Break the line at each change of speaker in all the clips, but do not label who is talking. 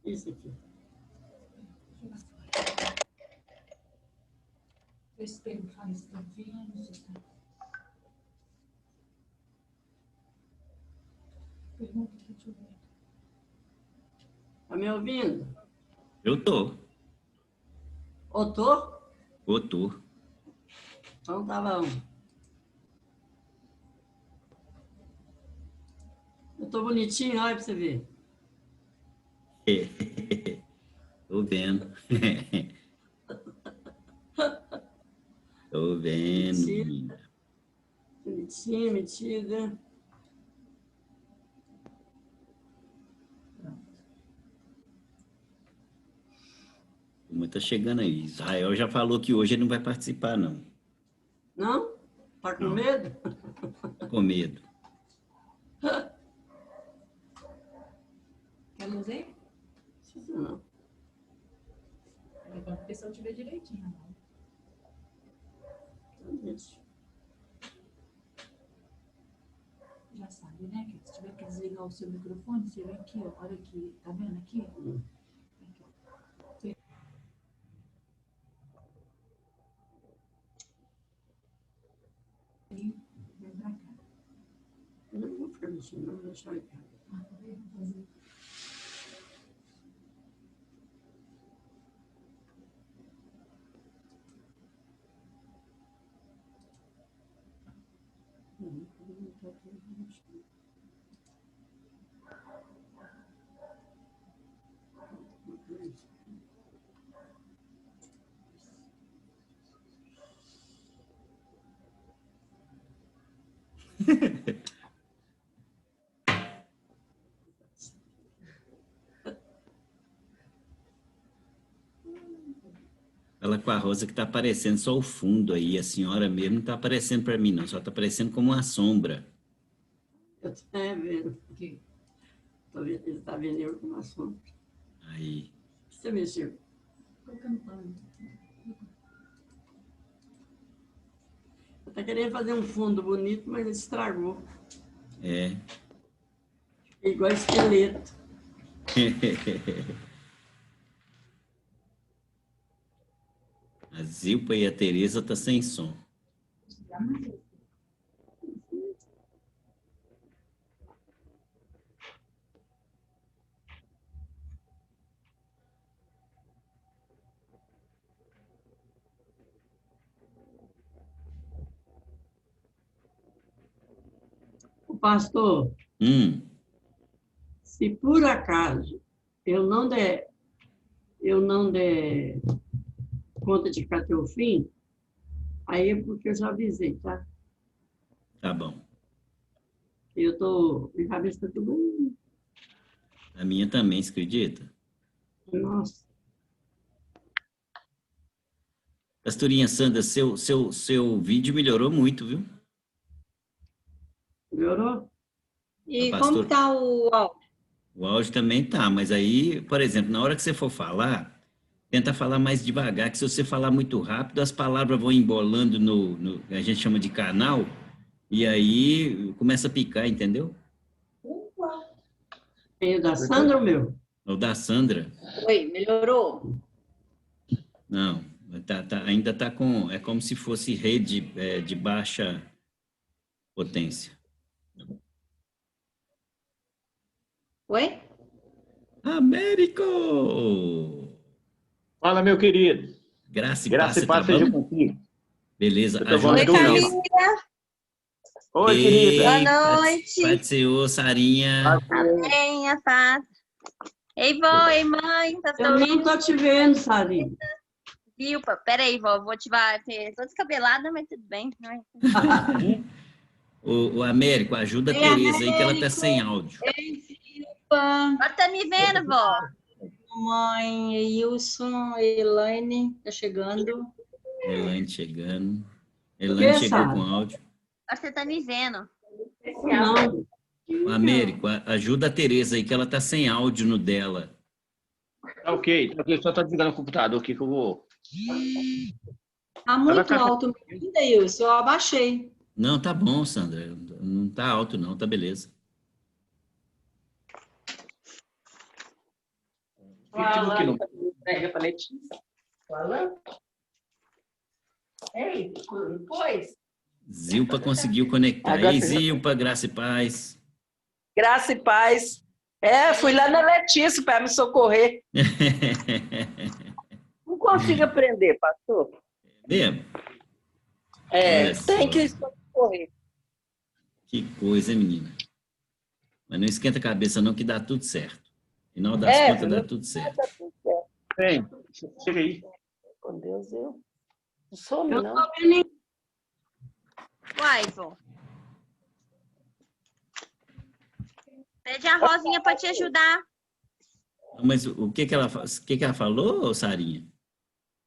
Isso aqui.
Esse tempo faz tantinho, pergunta aqui, deixa eu ver.
Tá me ouvindo?
Eu tô.
Ô, tô?
Eu tô.
Então tá bom. Eu tô bonitinho, olha pra você ver.
Tô vendo. Tô vendo, menina.
Bonitinho, metida.
Como tá chegando aí. Israel já falou que hoje ele não vai participar, não.
Não? Tá com
Não.
medo?
Tá com medo.
Quer luz aí?
Não.
É bom porque se eu tiver direitinho, não.
Isso.
Já sabe, né? Que se tiver que desligar o seu microfone, você vem aqui, ó. Olha aqui, tá vendo aqui? Aqui, ó. Aí, vem pra cá.
Eu não vou ficar mexendo, não vou deixar aí.
Ah, tá vendo? Fazer.
Fala com a Rosa que tá aparecendo só o fundo aí. A senhora mesmo não tá aparecendo para mim, não. Só tá aparecendo como uma sombra.
Eu tô vendo.
Aqui.
Ele tá vendo eu com uma sombra.
Aí.
O que você mexeu?
Colocando pano.
Eu tá querendo fazer um fundo bonito, mas estragou.
É.
igual esqueleto.
A Zilpa e a Tereza tá sem som.
O pastor, se por acaso eu não der conta de ficar até o fim, aí é porque eu já avisei, tá?
Tá bom.
Minha cabeça está tudo.
A minha também, você acredita?
Nossa,
Pastorinha Sandra, seu vídeo melhorou muito, viu?
melhorou?
E
A
como
pastora-
tá o áudio?
O áudio também tá, mas aí, por exemplo, na hora que você for falar, tenta falar mais devagar, que se você falar muito rápido, as palavras vão embolando no a gente chama de canal, e aí começa a picar, entendeu?
Tem o da Sandra ou o meu?
O da Sandra,
Oi, melhorou?
não, ainda tá com, é como se fosse rede de baixa potência.
Oi?
Américo!
Fala, meu querido.
Graça e
Graça
paz,
e
você
paz
tá
seja
bom?
contigo.
Beleza,
Eu tô bom,
ajuda
então,
a
não.
Tereza.
Oi,
Ei,
querida.
Boa
Paz
noite.
do Senhor, Sarinha.
Amém, a paz. Ei, vó, ei, mãe, tá
Eu não
ouvindo?
estou te vendo, Sarinha.
Vilpa, peraí, vó, vou te vai. Tô descabelada, mas tudo bem. Ai.
O Américo, ajuda a
Ei,
Tereza aí, que ela tá
Américo.
sem áudio.
Ei, Silpa,
Agora tá me vendo, vó?
mãe, Wilson, Elaine, tá chegando.
Elaine chegando.
quê,
Elaine chegou
Sara?
com áudio.
Agora você tá me vendo.
Não.
O Américo, ajuda a Tereza aí, que ela tá sem áudio no dela.
Tá ok, só tá desligando o computador aqui que eu vou.
Tá muito
ficar com-
alto ainda, Wilson, eu abaixei.
Não, tá bom, Sandra. Não tá alto, não, tá beleza.
Fica aqui no-
Pega pra Letícia. Fala. Ei, pois.
Zilpa conseguiu conectar.
Agora
Ei,
sim.
Zilpa, graça e paz.
Graça e paz. Fui lá na Letícia para me socorrer. Não consigo aprender, pastor.
Mesmo? Olha
Tem
só.
que socorrer.
Que coisa, hein, menina? Mas não esquenta a cabeça não, que dá tudo certo. Final das
É,
contas, dá
não-
tudo certo.
Tá tudo certo.
Vem, chega aí.
Com Deus, eu não some,
Eu
não.
não estou vendo
Uai, vó. Pede a Rosinha pra te ajudar.
Mas o que que ela falou, Sarinha?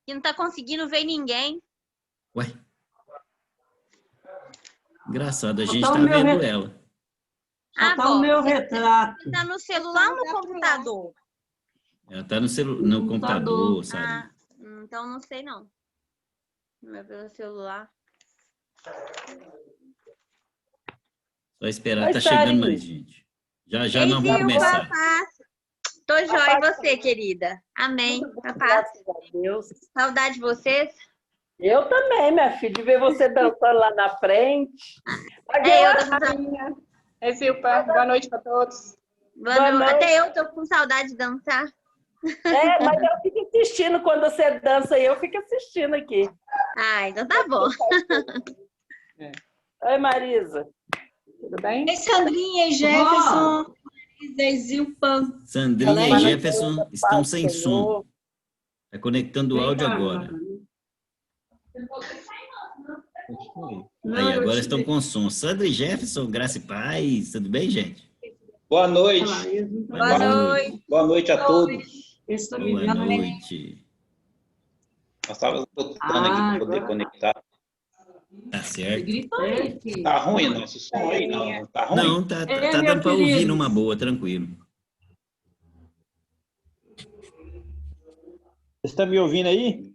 Que não tá conseguindo ver ninguém.
Ué? Engraçado, a gente
Botar
tá
o meu
vendo
re-
ela.
Só
Ah,
tá
vó,
o meu
você
retrato.
tá no celular ou no computador?
Ela tá no computador, Sarinha.
Então não sei não. Pelo celular.
Só esperar,
Oi,
tá chegando
Sarinha.
mais gente. Já
Ei,
nós vamos
Zilpa,
começar.
paz. Tô jóia, e você, querida? Amém. A paz.
Graças a Deus.
Saudade de vocês.
Eu também, minha filha, de ver você dançando lá na frente.
Até eu tô com saudade.
Ei, Silpa, boa noite para todos.
Boa noite.
noite.
Até eu tô com saudade de dançar.
Mas eu fico assistindo quando você dança e eu fico assistindo aqui.
Ah, então tá bom.
Oi, Marisa.
Tudo bem?
Ei, Sandrinha e Jefferson, Marisa e Zilpa.
Sandrinha
Ela
e
é-
Jefferson estão sem som.
Senhor.
Tá conectando o áudio agora. Aí, agora estão com som. Sandra e Jefferson, graça e paz. Tudo bem, gente?
Boa noite.
Boa noite.
Boa noite a todos.
Esse tá me
Boa
vendo.
noite.
Nós estávamos lutando aqui para poder
agora.
conectar.
Tá certo?
Gritou aí, filho.
Tá ruim o nosso som aí? Não, tá ruim?
Não, tá
É,
dando
meu
para ouvir
querido.
numa boa, tranquilo.
Você está me ouvindo aí?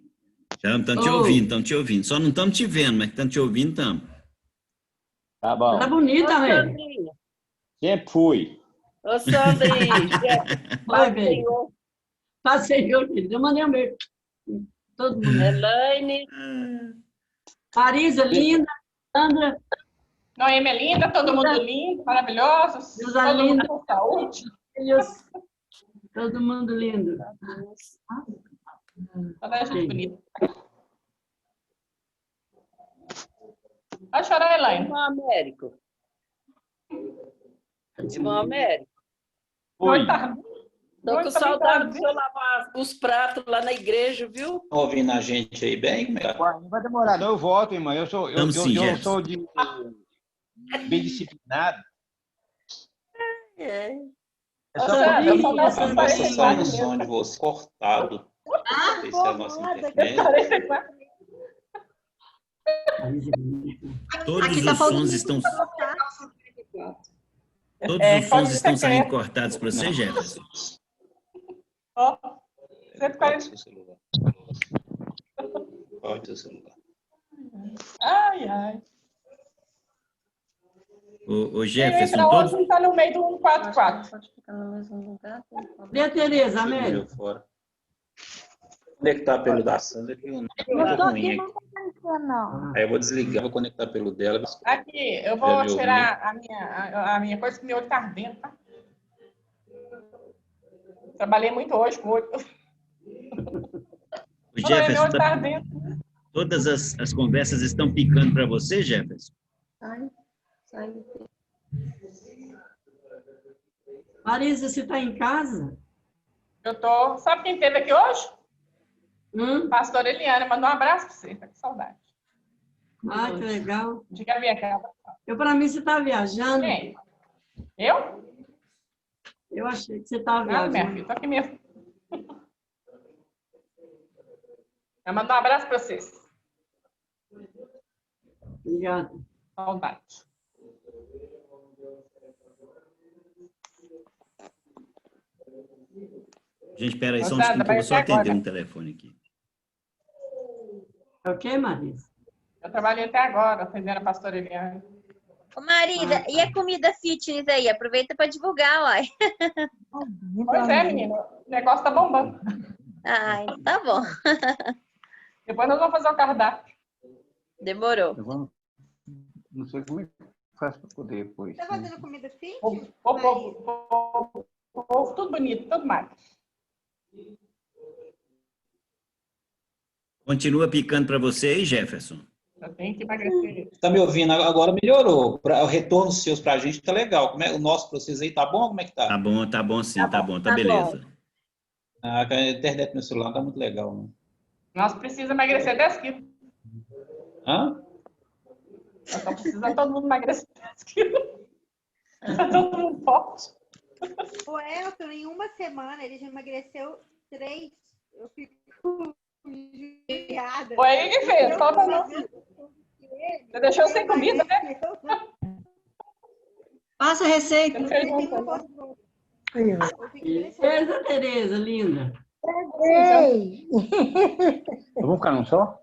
Já estão te
Ô.
ouvindo, estão te ouvindo. Só não estamos te vendo, mas estão te ouvindo, estamos.
Tá bom.
Tá bonita, velho.
Sandrinha,
Sempre fui.
Ô, Sandrinho,
Oi, bem. Passeio, querido. Eu mandei um beijo. Todo mundo.
Elaine.
Marisa, linda. Sandra.
Noemi é linda, todo mundo lindo, maravilhosos.
Deus
Todo
linda.
mundo com saúde.
Filhos. Todo mundo lindo.
Toda gente bonita. Vai chorar, Elaine.
Irmão Américo. Irmão Américo.
Oi.
Tô com saudade do senhor lavar os pratos lá na igreja, viu?
Estão ouvindo a gente aí bem? Como é que
Não vai demorar, não. Eu volto, irmã. Eu sou bem disciplinado.
É.
É só
Começa a sair o som de você cortado. Não sei se é a nossa internet.
Todos os sons estão... Todos os sons estão saindo cortados para você, Jefferson?
Ó,
Pode ser o celular. Pode ser o celular.
Ai, ai.
Ô
Quem
Jefferson,
entra
todos...
hoje está no meio do 144.
Pode ficar no mesmo lugar.
Cadê a Tereza,
Chegou
Américo?
fora. Conectar pelo da Sandra que não tá ruim aqui. Aí eu vou desligar, vou conectar pelo dela.
Aqui, eu vou tirar a minha coisa, que meu olho está ardendo, tá? Trabalhei muito hoje com o olho.
O Jefferson,
meu olho tá ardendo.
todas as conversas estão picando para você, Jefferson?
Sai.
Marisa, você está em casa?
Eu tô. Sabe quem esteve aqui hoje? Pastor Eliana, mandou um abraço para você, tá com saudade.
Ah, que legal.
Diga a minha cara.
Para mim, você está viajando.
Quem? Eu?
Eu achei que você estava
Não, minha
viajando.
filha, tô aqui mesmo. Eu mando um abraço para vocês.
Obrigada.
Saudade.
Gente, espera aí, só um
Moçada,
segundo, eu
vai
vou só
até
atender
agora.
um telefone aqui.
Ok, Marisa?
Eu trabalhei até agora, atendendo a pastora Eliana.
Ô, Marisa, e a comida fitness aí? Aproveita para divulgar, uai.
Pois é, menina, o negócio tá bombando.
Ai, tá bom.
Depois nós vamos fazer o cardápio.
Demorou.
Não sei como é que faz para poder depois.
Tá fazendo comida fit?
Povo, tudo bonito, tudo mais.
Continua picando para você aí, Jefferson?
Eu tenho que emagrecer.
Tá me ouvindo? Agora melhorou. O retorno seus pra gente tá legal. Como é, o nosso pra vocês aí tá bom? Como é que tá?
Tá bom sim, tá bom, tá beleza.
A internet no celular tá muito legal, né?
Nós precisamos emagrecer 10 quilos.
Hã?
Nós estamos precisando todo mundo emagrecer 10 quilos. Tá todo mundo forte.
O Elton, em uma semana, ele já emagreceu 3. Eu fico judiada.
Foi aí que fez, falta não. Você deixou sem comida, né?
Passa a receita.
Você não fez muito.
Beleza, Tereza, linda.
Ei!
Vamos ficar num só?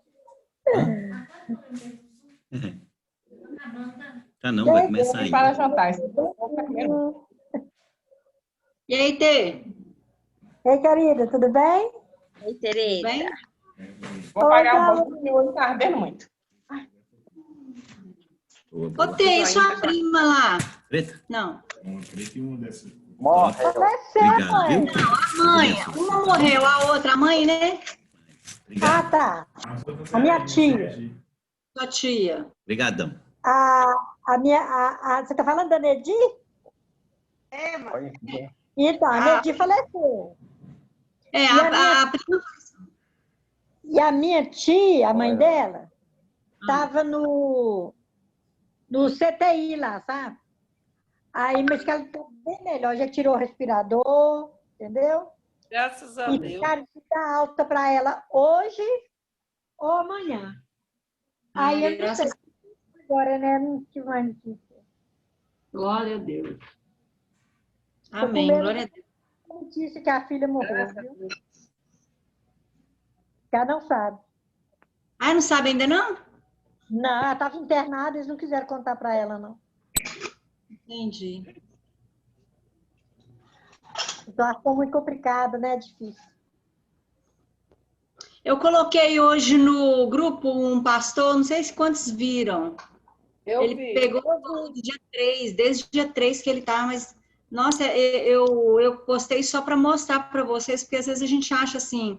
Tá não, vai começar
Vamos
aí.
para jantar.
E aí, Tê?
Ei, querida, tudo bem?
Oi, Tereza.
Bem?
Vou pagar um pouco, porque o olho tá ardendo muito.
Boa,
Ô,
boa.
Tê, e sua prima lá?
Preta?
Não.
Morre.
Obrigado, viu?
A mãe. Uma morreu, a outra, a mãe, né?
Obrigado.
Tá. A minha tia.
Sua tia.
Obrigadão.
Você tá falando da Nedi?
É, mãe.
Então, a Nedi faleceu.
É,
a
prima.
E a minha tia, a mãe dela, estava no CTI lá, sabe? Aí, mas que ela está bem melhor, já tirou o respirador, entendeu?
Graças a
E
Deus.
ficaram de dar alta para ela hoje ou amanhã. Aí eu não sei. Agora, né? Não tive mais notícia.
Glória a Deus.
Tô
Amém.
com medo
Glória a Deus.
da notícia que a filha morreu, viu? Ela não sabe.
Ah, não sabe ainda não?
Não, ela estava internada, eles não quiseram contar para ela, não.
Entendi.
Situação muito complicada, né? Difícil.
Eu coloquei hoje no grupo um pastor, não sei se quantos viram. Ele pegou do dia 3, desde o dia 3 que ele tá, mas, nossa, eu postei só para mostrar para vocês, porque às vezes a gente acha assim,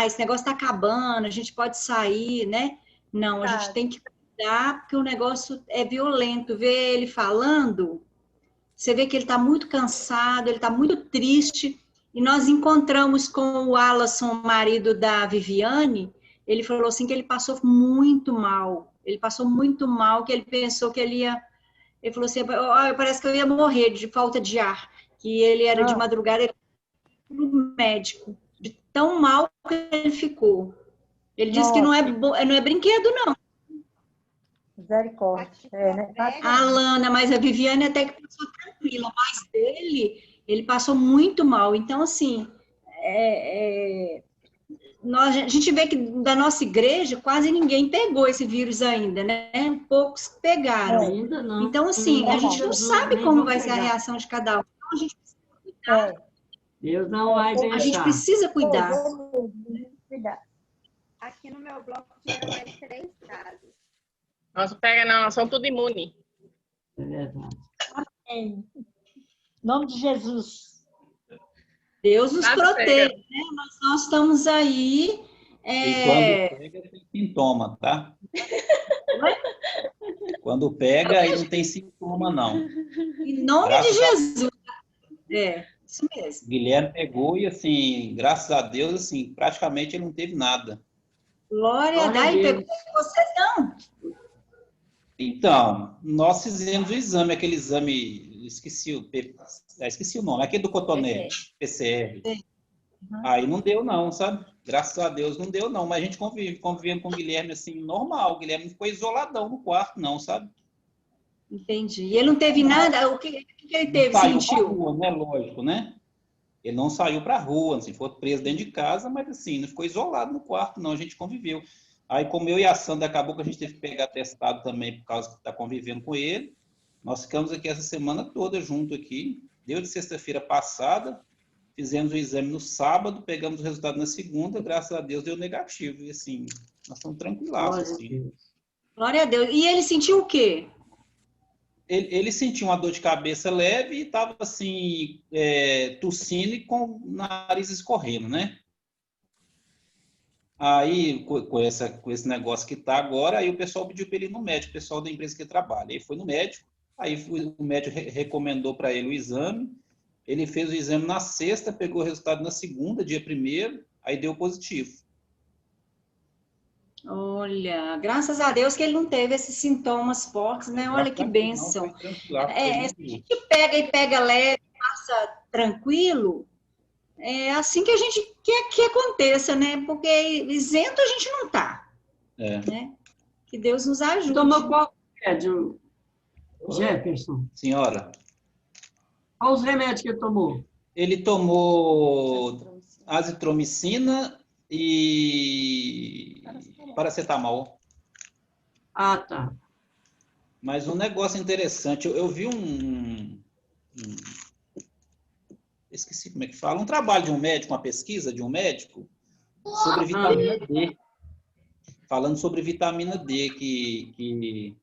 esse negócio tá acabando, a gente pode sair, né? Não, a gente tem que cuidar, porque o negócio é violento. Ver ele falando, você vê que ele tá muito cansado, ele tá muito triste. E nós encontramos com o Alasson, marido da Viviane, ele falou assim que ele passou muito mal. Ele passou muito mal, que ele pensou que ele ia... Ele falou assim, parece que eu ia morrer de falta de ar. Que ele era de madrugada, ele foi no médico. De tão mal que ele ficou. Ele disse que não é brinquedo, não.
Misericórdia. Né?
A Alana, mas a Viviane até que passou tranquila. Mas ele passou muito mal. Então, assim, a gente vê que da nossa igreja quase ninguém pegou esse vírus ainda, né? Poucos pegaram.
Ainda não.
Então, assim, a gente não sabe como vai ser a reação de cada um. Então, a gente precisa cuidar.
Deus não vai deixar.
A gente precisa cuidar.
Aqui no meu bloco tiveram mais 3 casos.
Nossa, pega não, nós somos tudo imune.
É verdade.
Amém. Em nome de Jesus.
Deus nos proteja, né? Mas nós estamos aí.
E quando pega, tem sintoma, tá? Quando pega, aí não tem sintoma, não.
Em nome de Jesus. Isso mesmo.
Guilherme pegou e, assim, graças a Deus, assim, praticamente ele não teve nada.
Glória a Deus. Ele pegou vocês, não?
Então, nós fizemos o exame, aquele exame, esqueci o nome, aquele do cotonete, PCR. Aí não deu não, sabe? Graças a Deus não deu não, mas a gente convivendo com o Guilherme assim, normal. O Guilherme não ficou isoladão no quarto não, sabe?
Entendi. E ele não teve nada? O que ele teve,
saiu
sentiu?
pra rua, né? Lógico, né? Ele não saiu para a rua, assim, foi preso dentro de casa, mas assim, não ficou isolado no quarto não, a gente conviveu. Aí, como eu e a Sandra, acabou que a gente teve que pegar testado também, por causa que está convivendo com ele. Nós ficamos aqui essa semana toda junto aqui. Deu de sexta-feira passada, fizemos o exame no sábado, pegamos o resultado na segunda, graças a Deus deu negativo. E assim, nós estamos tranquilados. Assim.
Glória a Deus. E ele sentiu o quê?
Ele sentiu uma dor de cabeça leve e estava assim, tossindo e com o nariz escorrendo, né? Aí, com esse negócio que está agora, aí o pessoal pediu para ele ir no médico, o pessoal da empresa que trabalha. Ele foi no médico, aí o médico recomendou para ele o exame, ele fez o exame na sexta, pegou o resultado na segunda, dia 1º, aí deu positivo.
Olha, graças a Deus que ele não teve esses sintomas fortes, né? Olha que bênção. Se a gente pega leve, passa tranquilo, é assim que a gente quer que aconteça, né? Porque isento a gente não está. Né? Que Deus nos ajude.
Tomou qual remédio, Jefferson?
Senhora?
Qual os remédios que ele tomou?
Ele tomou azitromicina e paracetamol.
Ah, tá.
Mas um negócio interessante, eu vi esqueci como é que fala, um trabalho de um médico, uma pesquisa de um médico sobre vitamina D. Falando sobre vitamina D, que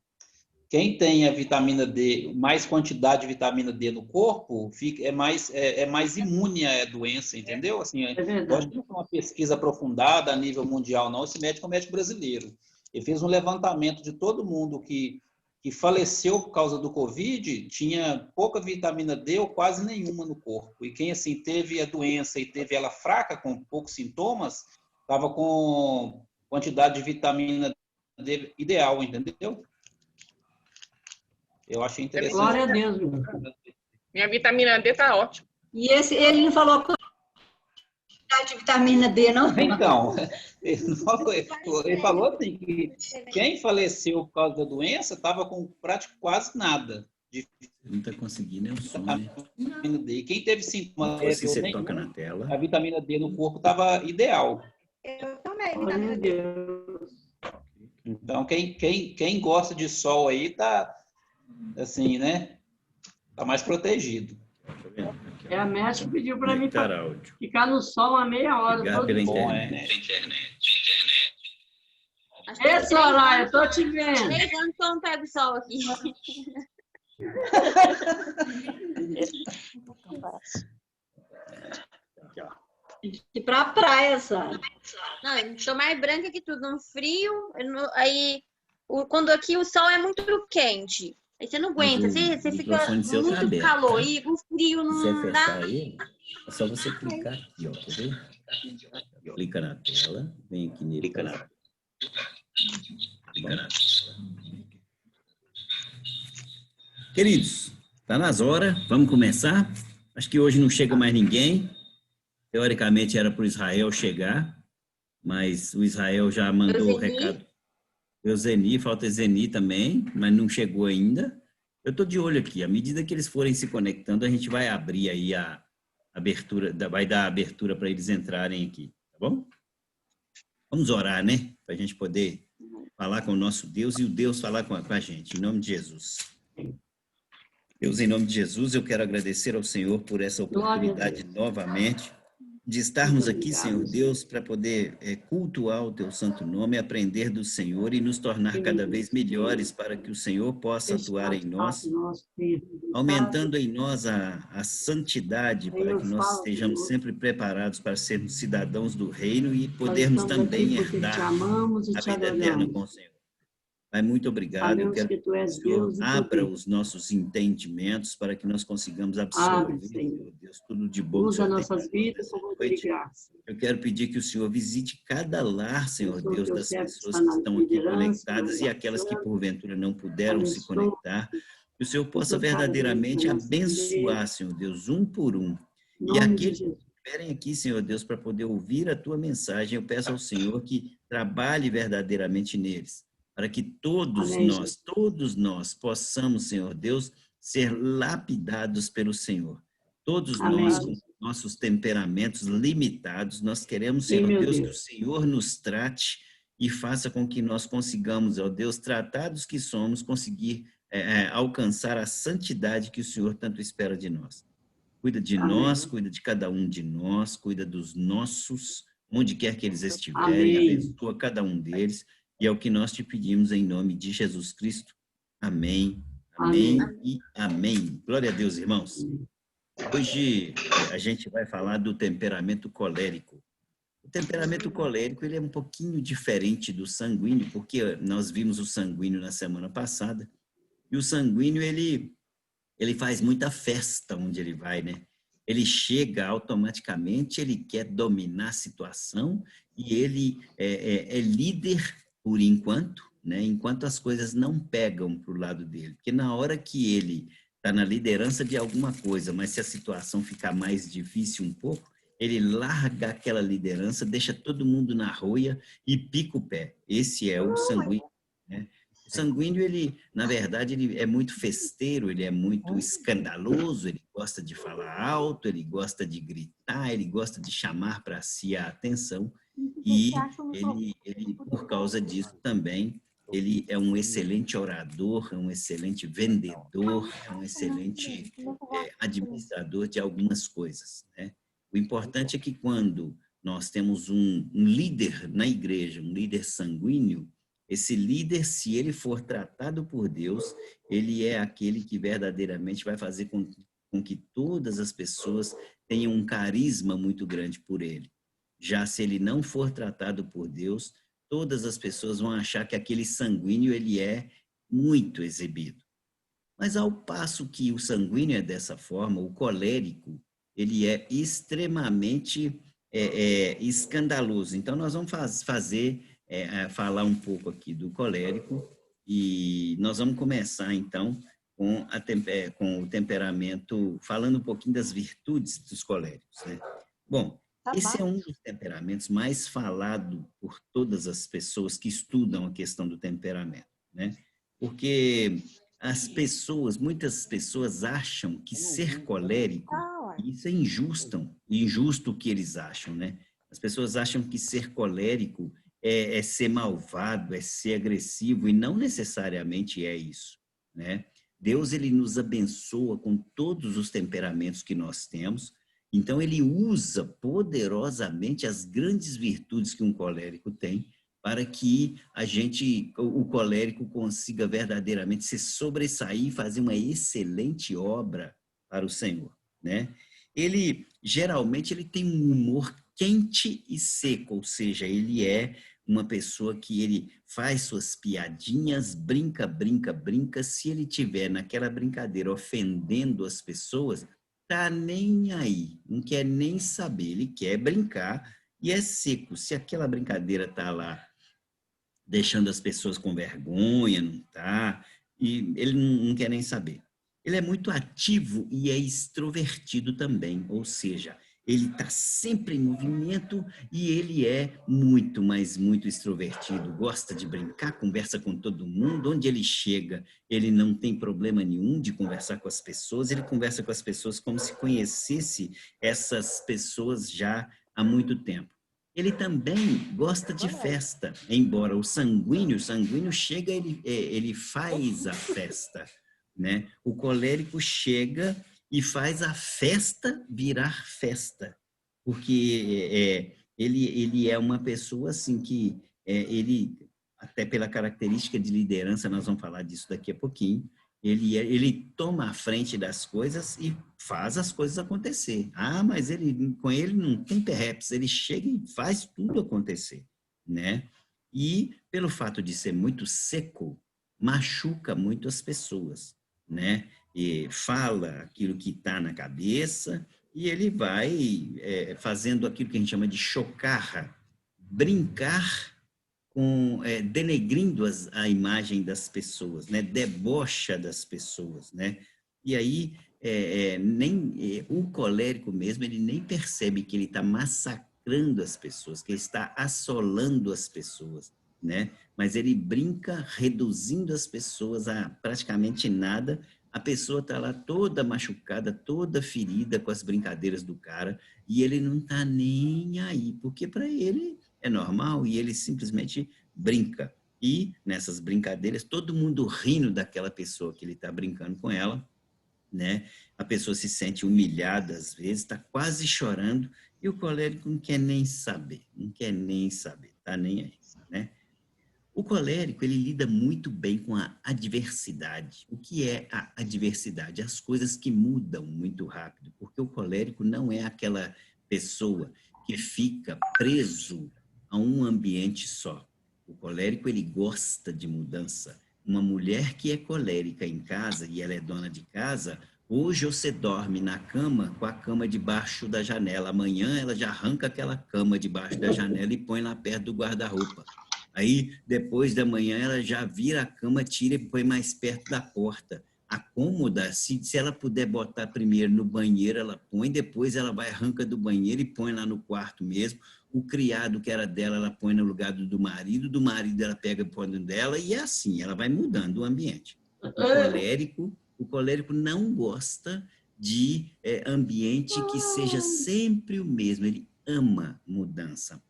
quem tem a vitamina D, mais quantidade de vitamina D no corpo, é mais imune à doença, entendeu? Assim, pode não ser uma pesquisa aprofundada a nível mundial, não. Esse médico é um médico brasileiro. Ele fez um levantamento de todo mundo que faleceu por causa do Covid, tinha pouca vitamina D ou quase nenhuma no corpo. E quem assim teve a doença e teve ela fraca, com poucos sintomas, estava com quantidade de vitamina D ideal, entendeu? Eu achei interessante.
Glória a Deus.
Minha vitamina D tá ótima.
E ele não falou quantidade de vitamina D, não?
Então, ele falou assim, que quem faleceu por causa da doença estava com quase nada.
Não está conseguindo, é um som, né?
Vitamina D. E quem teve sintomas,
assim você toca na tela.
A vitamina D no corpo estava ideal.
Eu tomei vitamina D.
Então, quem gosta de sol aí tá assim, né? Tá mais protegido.
A médica pediu para mim
áudio.
ficar no sol uma meia hora.
Ligar pela
Bom,
internet.
Acho que
Ei,
tem
Soraya, eu
3
tô te vendo.
3 anos que eu não pego sol aqui.
E pra praia, sabe?
Não, eu tô mais branca que tudo. No frio, aí quando aqui o sol é muito quente. Aí você não aguenta,
Mas o
você fica
microfone seu tá
muito
aberto,
calor.
tá?
E o frio
Se você
não dá.
fechar ele, é só você clicar aqui, ó. Quer ver? Clica na tela, vem aqui nele. Clica na tela. Queridos, tá nas horas, vamos começar. Acho que hoje não chega mais ninguém. Teoricamente era para o Israel chegar, mas o Israel já mandou o recado. Euseni, falta Zeni também, mas não chegou ainda. Eu estou de olho aqui. À medida que eles forem se conectando, a gente vai abrir aí a abertura, vai dar abertura para eles entrarem aqui, tá bom? Vamos orar, né? Para a gente poder falar com o nosso Deus e o Deus falar com a gente, em nome de Jesus. Deus, em nome de Jesus, eu quero agradecer ao Senhor por essa oportunidade novamente de estarmos aqui, Senhor Deus, para poder cultuar o Teu santo nome, aprender do Senhor e nos tornar cada vez melhores para que o Senhor possa atuar em nós, aumentando em nós a santidade, para que nós estejamos sempre preparados para sermos cidadãos do reino e podermos também herdar a vida eterna com o Senhor. Pai, muito obrigado. Eu quero que o Senhor abra os nossos entendimentos para que nós consigamos absorver, Senhor Deus, tudo de bom.
Usa nossas vidas como de graça.
Eu quero pedir que o Senhor visite cada lar, Senhor Deus, das pessoas que estão aqui conectadas e aquelas que porventura não puderam se conectar. Que o Senhor possa verdadeiramente abençoar, Senhor Deus, um por um. E aqueles que estiverem aqui, Senhor Deus, para poder ouvir a Tua mensagem, eu peço ao Senhor que trabalhe verdadeiramente neles, para que todos nós possamos, Senhor Deus, ser lapidados pelo Senhor. Todos nós, com nossos temperamentos limitados, nós queremos, Senhor Deus, que o Senhor nos trate e faça com que nós consigamos, ó Deus, tratados que somos, conseguir alcançar a santidade que o Senhor tanto espera de nós. Cuida de nós, cuida de cada um de nós, cuida dos nossos, onde quer que eles estiverem, abençoa cada um deles. E é o que nós te pedimos em nome de Jesus Cristo. Amém, amém e amém. Glória a Deus, irmãos. Hoje a gente vai falar do temperamento colérico. O temperamento colérico ele é um pouquinho diferente do sanguíneo, porque nós vimos o sanguíneo na semana passada. E o sanguíneo, ele faz muita festa onde ele vai, né? Ele chega automaticamente, ele quer dominar a situação e ele é líder por enquanto, né? Enquanto as coisas não pegam para o lado dele. Porque na hora que ele está na liderança de alguma coisa, mas se a situação ficar mais difícil um pouco, ele larga aquela liderança, deixa todo mundo na roia e pica o pé. Esse é o sanguíneo, né? O sanguíneo, ele, na verdade, ele é muito festeiro, ele é muito escandaloso, ele gosta de falar alto, ele gosta de gritar, ele gosta de chamar para si a atenção. E ele, por causa disso também, ele é um excelente orador, é um excelente vendedor, é um excelente administrador de algumas coisas, né? O importante é que quando nós temos um líder na igreja, um líder sanguíneo, esse líder, se ele for tratado por Deus, ele é aquele que verdadeiramente vai fazer com que todas as pessoas tenham um carisma muito grande por ele. Já se ele não for tratado por Deus, todas as pessoas vão achar que aquele sanguíneo ele é muito exibido. Mas ao passo que o sanguíneo é dessa forma, o colérico, ele é extremamente escandaloso. Então, nós vamos falar um pouco aqui do colérico e nós vamos começar, então, com o temperamento, falando um pouquinho das virtudes dos coléricos, né? Bom, esse é um dos temperamentos mais falado por todas as pessoas que estudam a questão do temperamento, né? Porque muitas pessoas acham que ser colérico, isso é injusto o que eles acham, né? As pessoas acham que ser colérico é ser malvado, é ser agressivo, e não necessariamente é isso, né? Deus, ele nos abençoa com todos os temperamentos que nós temos. Então, ele usa poderosamente as grandes virtudes que um colérico tem para que o colérico consiga verdadeiramente se sobressair e fazer uma excelente obra para o Senhor, né? Geralmente, ele tem um humor quente e seco, ou seja, ele é uma pessoa que ele faz suas piadinhas, brinca. Se ele tiver naquela brincadeira ofendendo as pessoas, tá nem aí, não quer nem saber, ele quer brincar e é seco. Se aquela brincadeira tá lá deixando as pessoas com vergonha, não tá, e ele não quer nem saber. Ele é muito ativo e é extrovertido também, ou seja, ele está sempre em movimento e ele é muito, mas muito extrovertido, gosta de brincar, conversa com todo mundo, onde ele chega, ele não tem problema nenhum de conversar com as pessoas, ele conversa com as pessoas como se conhecesse essas pessoas já há muito tempo. Ele também gosta de festa, embora o sanguíneo chega, ele faz a festa, né? O colérico chega e faz a festa virar festa, porque ele é uma pessoa assim que ele, até pela característica de liderança, nós vamos falar disso daqui a pouquinho, ele toma a frente das coisas e faz as coisas acontecer. Mas com ele não tem perreps, ele chega e faz tudo acontecer, né? E pelo fato de ser muito seco, machuca muito as pessoas, né? E fala aquilo que está na cabeça e ele vai fazendo aquilo que a gente chama de chocarra, brincar denegrindo a imagem das pessoas, né? Debocha das pessoas, né? E aí o colérico mesmo, ele nem percebe que ele está massacrando as pessoas, que ele está assolando as pessoas, né? Mas ele brinca reduzindo as pessoas a praticamente nada. A pessoa está lá toda machucada, toda ferida com as brincadeiras do cara, e ele não está nem aí, porque para ele é normal e ele simplesmente brinca. E nessas brincadeiras, todo mundo rindo daquela pessoa que ele está brincando com ela, né? A pessoa se sente humilhada às vezes, está quase chorando, e o colérico não quer nem saber, está nem aí, né? O colérico, ele lida muito bem com a adversidade. O que é a adversidade? As coisas que mudam muito rápido, porque o colérico não é aquela pessoa que fica preso a um ambiente só. O colérico, ele gosta de mudança. Uma mulher que é colérica em casa e ela é dona de casa, hoje você dorme na cama com a cama debaixo da janela. Amanhã ela já arranca aquela cama debaixo da janela e põe lá perto do guarda-roupa. Aí, depois da manhã, ela já vira a cama, tira e põe mais perto da porta. A cômoda, se ela puder botar primeiro no banheiro, ela põe, depois ela vai, arranca do banheiro e põe lá no quarto mesmo. O criado que era dela, ela põe no lugar do marido ela pega e põe no dela, e é assim, ela vai mudando o ambiente. O colérico não gosta de ambiente que seja sempre o mesmo, ele ama mudança.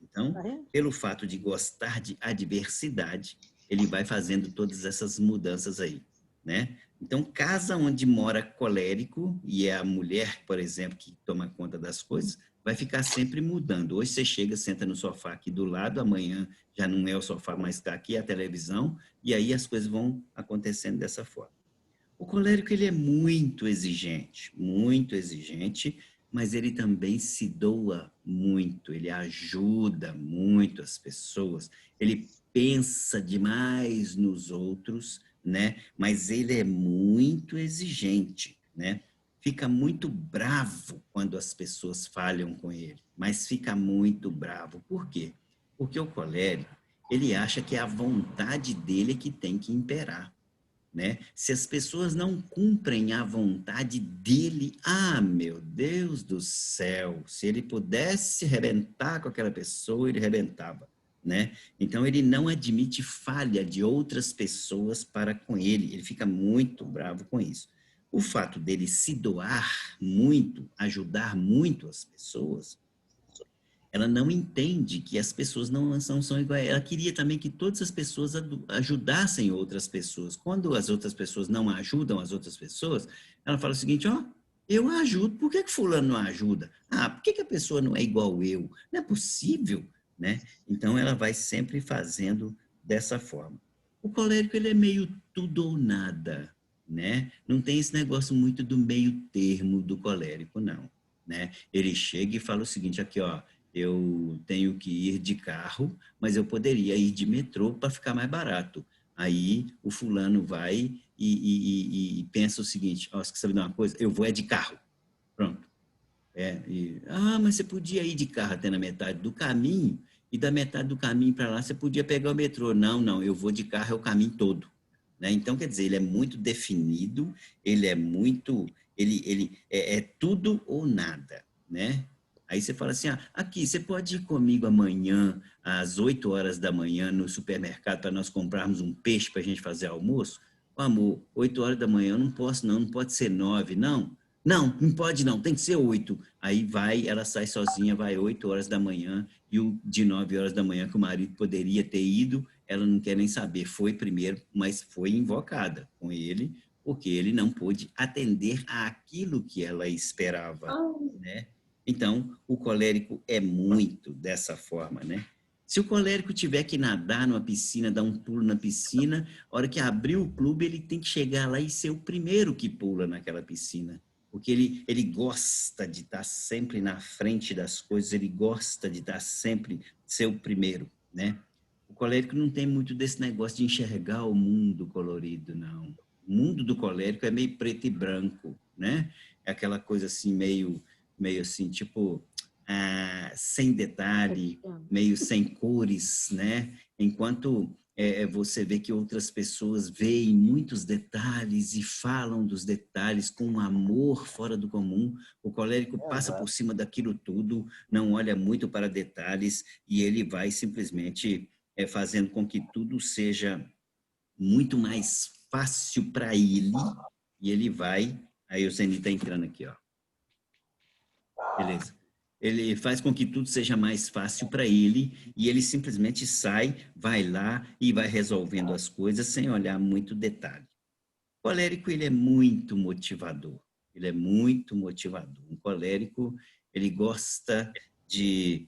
Então, pelo fato de gostar de adversidade, ele vai fazendo todas essas mudanças aí, né? Então, casa onde mora colérico, e é a mulher, por exemplo, que toma conta das coisas, vai ficar sempre mudando. Hoje você chega, senta no sofá aqui do lado, amanhã já não é o sofá, mas está aqui a televisão, e aí as coisas vão acontecendo dessa forma. O colérico, ele é muito exigente, mas ele também se doa muito, ele ajuda muito as pessoas, ele pensa demais nos outros, né? Mas ele é muito exigente, né? Fica muito bravo quando as pessoas falham com ele, mas fica muito bravo. Por quê? Porque o colérico, ele acha que é a vontade dele que tem que imperar, né? Se as pessoas não cumprem a vontade dele, meu Deus do céu, se ele pudesse arrebentar com aquela pessoa, ele arrebentava, né? Então, ele não admite falha de outras pessoas para com ele, ele fica muito bravo com isso. O fato dele se doar muito, ajudar muito as pessoas, Ela não entende que as pessoas não são iguais. Ela queria também que todas as pessoas ajudassem outras pessoas. Quando as outras pessoas não ajudam as outras pessoas, ela fala o seguinte, ó, eu ajudo, por que fulano não ajuda? Ah, por que a pessoa não é igual eu? Não é possível, né? Então, ela vai sempre fazendo dessa forma. O colérico, ele é meio tudo ou nada, né? Não tem esse negócio muito do meio termo do colérico, não, né? Ele chega e fala o seguinte, aqui, ó, eu tenho que ir de carro, mas eu poderia ir de metrô para ficar mais barato. Aí o fulano vai e pensa o seguinte, ó, você quer saber de uma coisa? Eu vou de carro. Pronto. Mas você podia ir de carro até na metade do caminho, e da metade do caminho para lá você podia pegar o metrô. Não, eu vou de carro, é o caminho todo. Né? Então, quer dizer, ele é muito definido, ele é muito... Ele é tudo ou nada, né? Aí você fala assim, aqui, você pode ir comigo amanhã, às 8 horas da manhã, no supermercado, para nós comprarmos um peixe para a gente fazer almoço? Amor, 8 horas da manhã eu não posso, não pode ser 9, não. Não pode não, tem que ser 8. Aí ela sai sozinha, vai 8 horas da manhã, e o de 9 horas da manhã, que o marido poderia ter ido, ela não quer nem saber. Foi primeiro, mas foi invocada com ele, porque ele não pôde atender àquilo que ela esperava, né? Então, o colérico é muito dessa forma, né? Se o colérico tiver que nadar numa piscina, dar um pulo na piscina, a hora que abrir o clube, ele tem que chegar lá e ser o primeiro que pula naquela piscina. Porque ele gosta de estar sempre na frente das coisas, ele gosta de estar sempre ser o primeiro, né? O colérico não tem muito desse negócio de enxergar o mundo colorido, não. O mundo do colérico é meio preto e branco, né? É aquela coisa assim, meio assim, tipo, sem detalhe, meio sem cores, né? Enquanto você vê que outras pessoas veem muitos detalhes e falam dos detalhes com um amor fora do comum, o colérico passa por cima daquilo tudo, não olha muito para detalhes e ele vai simplesmente fazendo com que tudo seja muito mais fácil para ele, e ele vai... Aí o Zeni está entrando aqui, ó. Beleza. Ele faz com que tudo seja mais fácil para ele e ele simplesmente sai, vai lá e vai resolvendo as coisas sem olhar muito detalhe. O colérico, ele é muito motivador. Ele é muito motivador. Um colérico, ele gosta de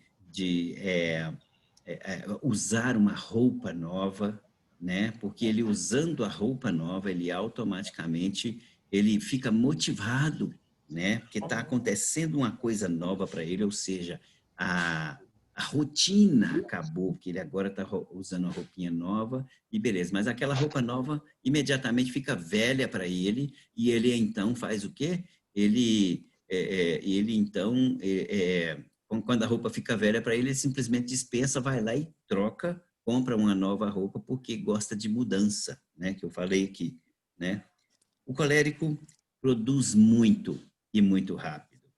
usar uma roupa nova, né? Porque ele usando a roupa nova, ele automaticamente ele fica motivado, né? Porque está acontecendo uma coisa nova para ele, ou seja, a rotina acabou, que ele agora está usando uma roupinha nova, e beleza, mas aquela roupa nova imediatamente fica velha para ele, e ele então faz o quê? Quando a roupa fica velha para ele, ele simplesmente dispensa, vai lá e troca, compra uma nova roupa, porque gosta de mudança, né? Que eu falei aqui, né? O colérico produz muito e muito rápido,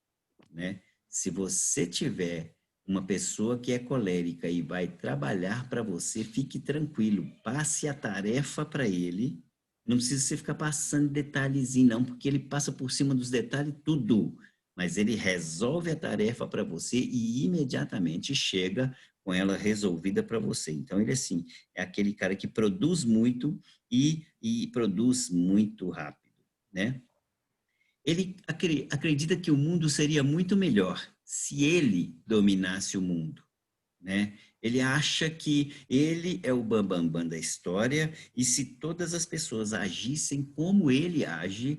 né? Se você tiver uma pessoa que é colérica e vai trabalhar para você, fique tranquilo, passe a tarefa para ele, não precisa você ficar passando detalhezinho não, porque ele passa por cima dos detalhes tudo, mas ele resolve a tarefa para você e imediatamente chega com ela resolvida para você. Então, ele, assim, é aquele cara que produz muito e produz muito rápido, né? Ele acredita que o mundo seria muito melhor se ele dominasse o mundo, né? Ele acha que ele é o bambambam da história e se todas as pessoas agissem como ele age,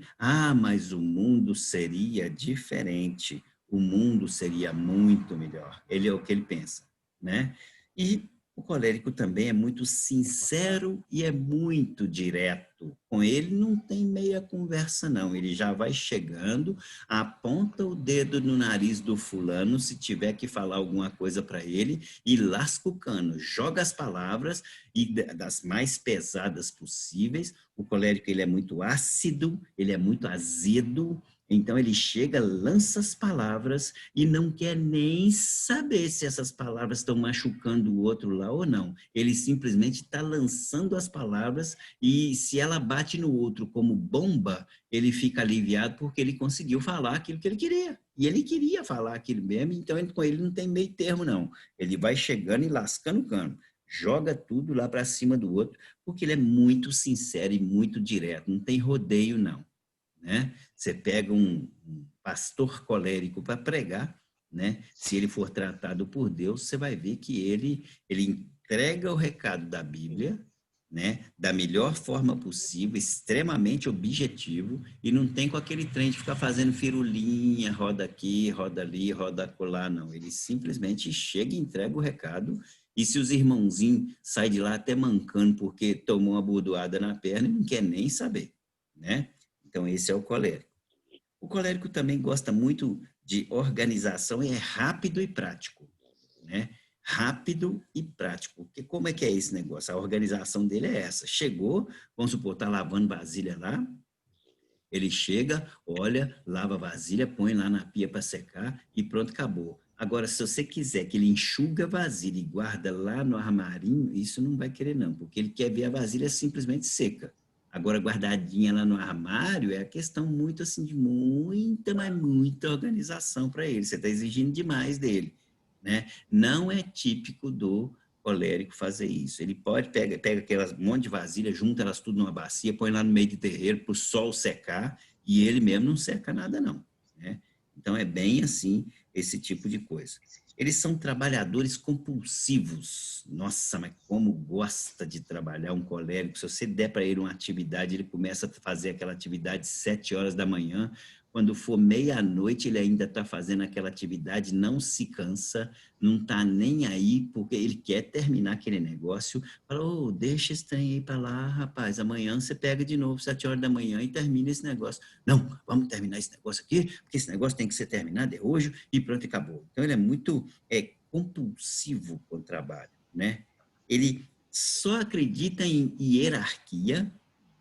mas o mundo seria diferente, o mundo seria muito melhor. Ele é o que ele pensa, né? E o colérico também é muito sincero e é muito direto. Com ele não tem meia conversa, não. Ele já vai chegando, aponta o dedo no nariz do fulano, se tiver que falar alguma coisa para ele, e lasca o cano, joga as palavras, e das mais pesadas possíveis. O colérico, ele é muito ácido, ele é muito azedo, então ele chega, lança as palavras e não quer nem saber se essas palavras estão machucando o outro lá ou não. Ele simplesmente está lançando as palavras e se ela bate no outro como bomba, ele fica aliviado porque ele conseguiu falar aquilo que ele queria. E ele queria falar aquilo mesmo, então com ele não tem meio termo, não. Ele vai chegando e lascando o cano. Joga tudo lá para cima do outro, porque ele é muito sincero e muito direto. Não tem rodeio, não. Né? Você pega um pastor colérico para pregar, né? Se ele for tratado por Deus, você vai ver que ele entrega o recado da Bíblia, né, da melhor forma possível, extremamente objetivo, e não tem com aquele trem de ficar fazendo firulinha, roda aqui, roda ali, roda acolá, não. Ele simplesmente chega e entrega o recado, e se os irmãozinhos saem de lá até mancando porque tomou uma bordoada na perna, não quer nem saber, né? Então, esse é o colérico. O colérico também gosta muito de organização e é rápido e prático, né? Rápido e prático. Porque como é que é esse negócio? A organização dele é essa. Chegou, vamos supor, está lavando vasilha lá, ele chega, olha, lava a vasilha, põe lá na pia para secar e pronto, acabou. Agora, se você quiser que ele enxuga a vasilha e guarda lá no armarinho, isso não vai querer não, porque ele quer ver a vasilha simplesmente seca. Agora, guardadinha lá no armário é a questão muito assim, de muita, mas muita organização para ele. Você está exigindo demais dele. Né? Não é típico do colérico fazer isso. Ele pode pega aquelas monte de vasilha, junta elas tudo numa bacia, põe lá no meio do terreiro para o sol secar, e ele mesmo não seca nada, não. Né? Então, é bem assim, esse tipo de coisa. Eles são trabalhadores compulsivos. Nossa, mas como gosta de trabalhar um colérico. Se você der para ele uma atividade, ele começa a fazer aquela atividade 7 horas da manhã, quando for meia-noite, ele ainda está fazendo aquela atividade, não se cansa, não está nem aí, porque ele quer terminar aquele negócio. Fala, oh, deixa esse trem aí para lá, rapaz, amanhã você pega de novo 7 horas da manhã e termina esse negócio. Não, vamos terminar esse negócio aqui, porque esse negócio tem que ser terminado hoje e pronto, acabou. Então, ele é muito compulsivo com o trabalho, né? Ele só acredita em hierarquia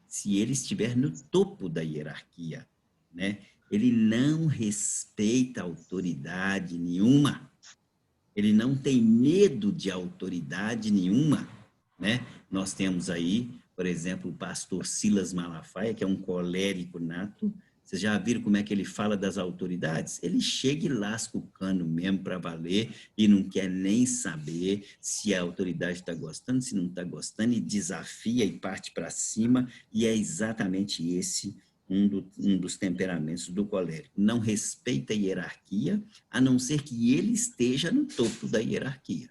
se ele estiver no topo da hierarquia, né? Ele não respeita autoridade nenhuma. Ele não tem medo de autoridade nenhuma, né? Nós temos aí, por exemplo, o pastor Silas Malafaia, que é um colérico nato. Vocês já viram como é que ele fala das autoridades? Ele chega e lasca o cano mesmo para valer e não quer nem saber se a autoridade está gostando, se não está gostando, e desafia e parte para cima, e é exatamente esse um dos temperamentos do colérico. Não respeita a hierarquia, a não ser que ele esteja no topo da hierarquia,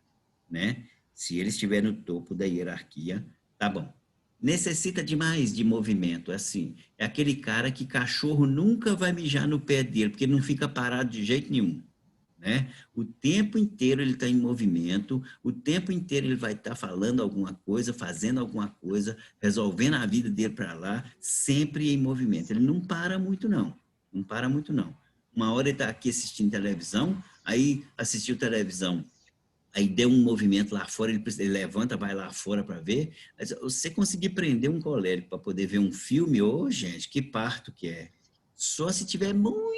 né? Se ele estiver no topo da hierarquia, tá bom. Necessita demais de movimento, assim. É aquele cara que cachorro nunca vai mijar no pé dele, porque não fica parado de jeito nenhum, né? O tempo inteiro ele está em movimento, o tempo inteiro ele vai estar falando alguma coisa, fazendo alguma coisa, resolvendo a vida dele para lá, sempre em movimento. Ele não para muito, não. Não para muito, não. Uma hora ele está aqui assistindo televisão, aí assistiu televisão, aí deu um movimento lá fora, ele levanta, vai lá fora para ver. Você conseguir prender um colérico para poder ver um filme, ô, gente, que parto que é. Só se tiver muito,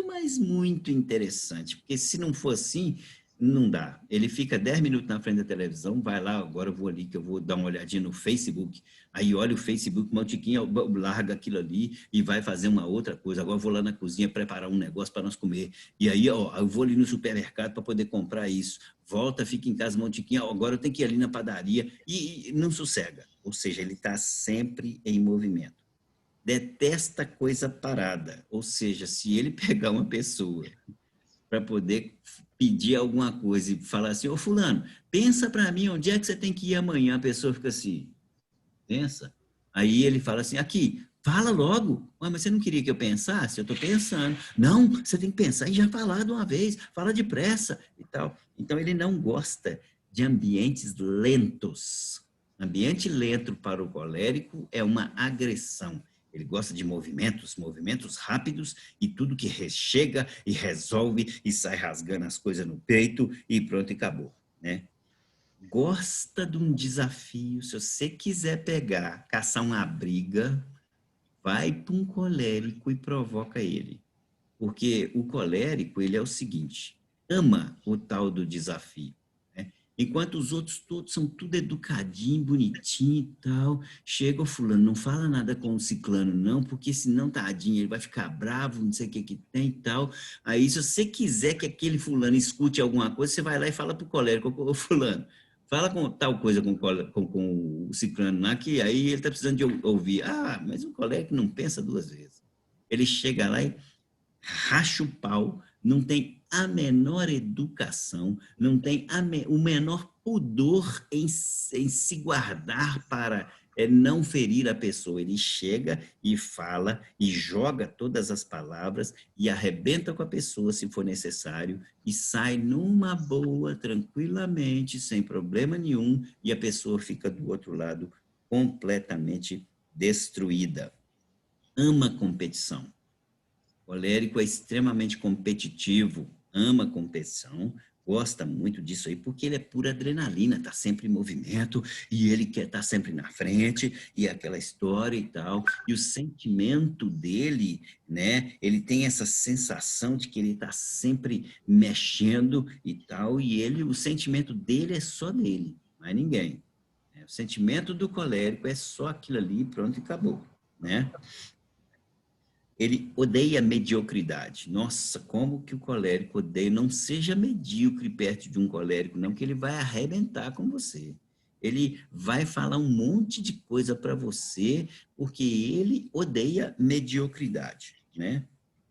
mas muito interessante, porque se não for assim, não dá. Ele fica 10 minutos na frente da televisão, vai lá, agora eu vou ali, que eu vou dar uma olhadinha no Facebook, aí olha o Facebook, uma tiquinha, larga aquilo ali e vai fazer uma outra coisa. Agora eu vou lá na cozinha preparar um negócio para nós comer, e aí ó, eu vou ali no supermercado para poder comprar isso, volta, fica em casa, montiquinha, agora eu tenho que ir ali na padaria, e não sossega. Ou seja, ele está sempre em movimento. Detesta coisa parada, ou seja, se ele pegar uma pessoa para poder pedir alguma coisa e falar assim, ô fulano, pensa para mim, onde é que você tem que ir amanhã? A pessoa fica assim, pensa. Aí ele fala assim, aqui, fala logo. Mas você não queria que eu pensasse? Eu estou pensando. Não, você tem que pensar e já falar de uma vez, fala depressa e tal. Então ele não gosta de ambientes lentos. Ambiente lento para o colérico é uma agressão. Ele gosta de movimentos rápidos e tudo que chega e resolve e sai rasgando as coisas no peito e pronto, e acabou, né? Gosta de um desafio. Se você quiser pegar, caçar uma briga, vai para um colérico e provoca ele. Porque o colérico, ele é o seguinte, ama o tal do desafio, né? Enquanto os outros todos são tudo educadinho, bonitinho e tal. Chega o fulano, não fala nada com o ciclano não, porque senão, tadinho, ele vai ficar bravo, não sei o que tem e tal. Aí, se você quiser que aquele fulano escute alguma coisa, você vai lá e fala pro colérico, ô fulano, fala com tal coisa com o ciclano lá, que aí ele está precisando de ouvir. Ah, mas o colérico não pensa duas vezes. Ele chega lá e racha o pau, não tem a menor educação, não tem o menor pudor em se guardar para não ferir a pessoa. Ele chega e fala e joga todas as palavras e arrebenta com a pessoa se for necessário e sai numa boa, tranquilamente, sem problema nenhum, e a pessoa fica do outro lado completamente destruída. Ama competição. O colérico é extremamente competitivo, ama competição, gosta muito disso aí, porque ele é pura adrenalina, está sempre em movimento, e ele quer estar sempre na frente, e aquela história e tal. E o sentimento dele, né, ele tem essa sensação de que ele está sempre mexendo e tal, e o sentimento dele é só dele, mais ninguém. O sentimento do colérico é só aquilo ali, pronto, e acabou, né? Ele odeia a mediocridade. Nossa, como que o colérico odeia? Não seja medíocre perto de um colérico, não, que ele vai arrebentar com você. Ele vai falar um monte de coisa para você, porque ele odeia mediocridade, né?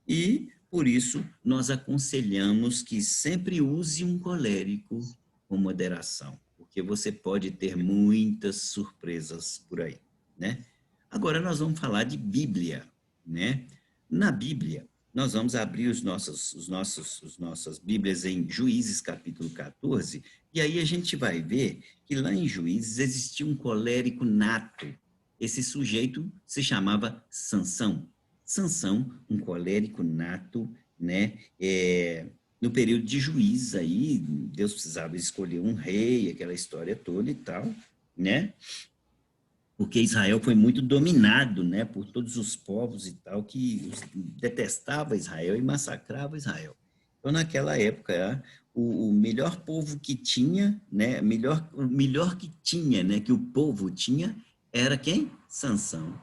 E, por isso, nós aconselhamos que sempre use um colérico com moderação, porque você pode ter muitas surpresas por aí, né? Agora nós vamos falar de Bíblia, né? Na Bíblia, nós vamos abrir as nossas Bíblias em Juízes, capítulo 14, e aí a gente vai ver que lá em Juízes existia um colérico nato. Esse sujeito se chamava Sansão. Sansão, um colérico nato, né? No período de Juízes aí, Deus precisava escolher um rei, aquela história toda e tal, né? Porque Israel foi muito dominado, né, por todos os povos e tal, que detestava Israel e massacrava Israel. Então, naquela época, o melhor povo que tinha, né, o melhor que tinha, né, que o povo tinha, era quem? Sansão.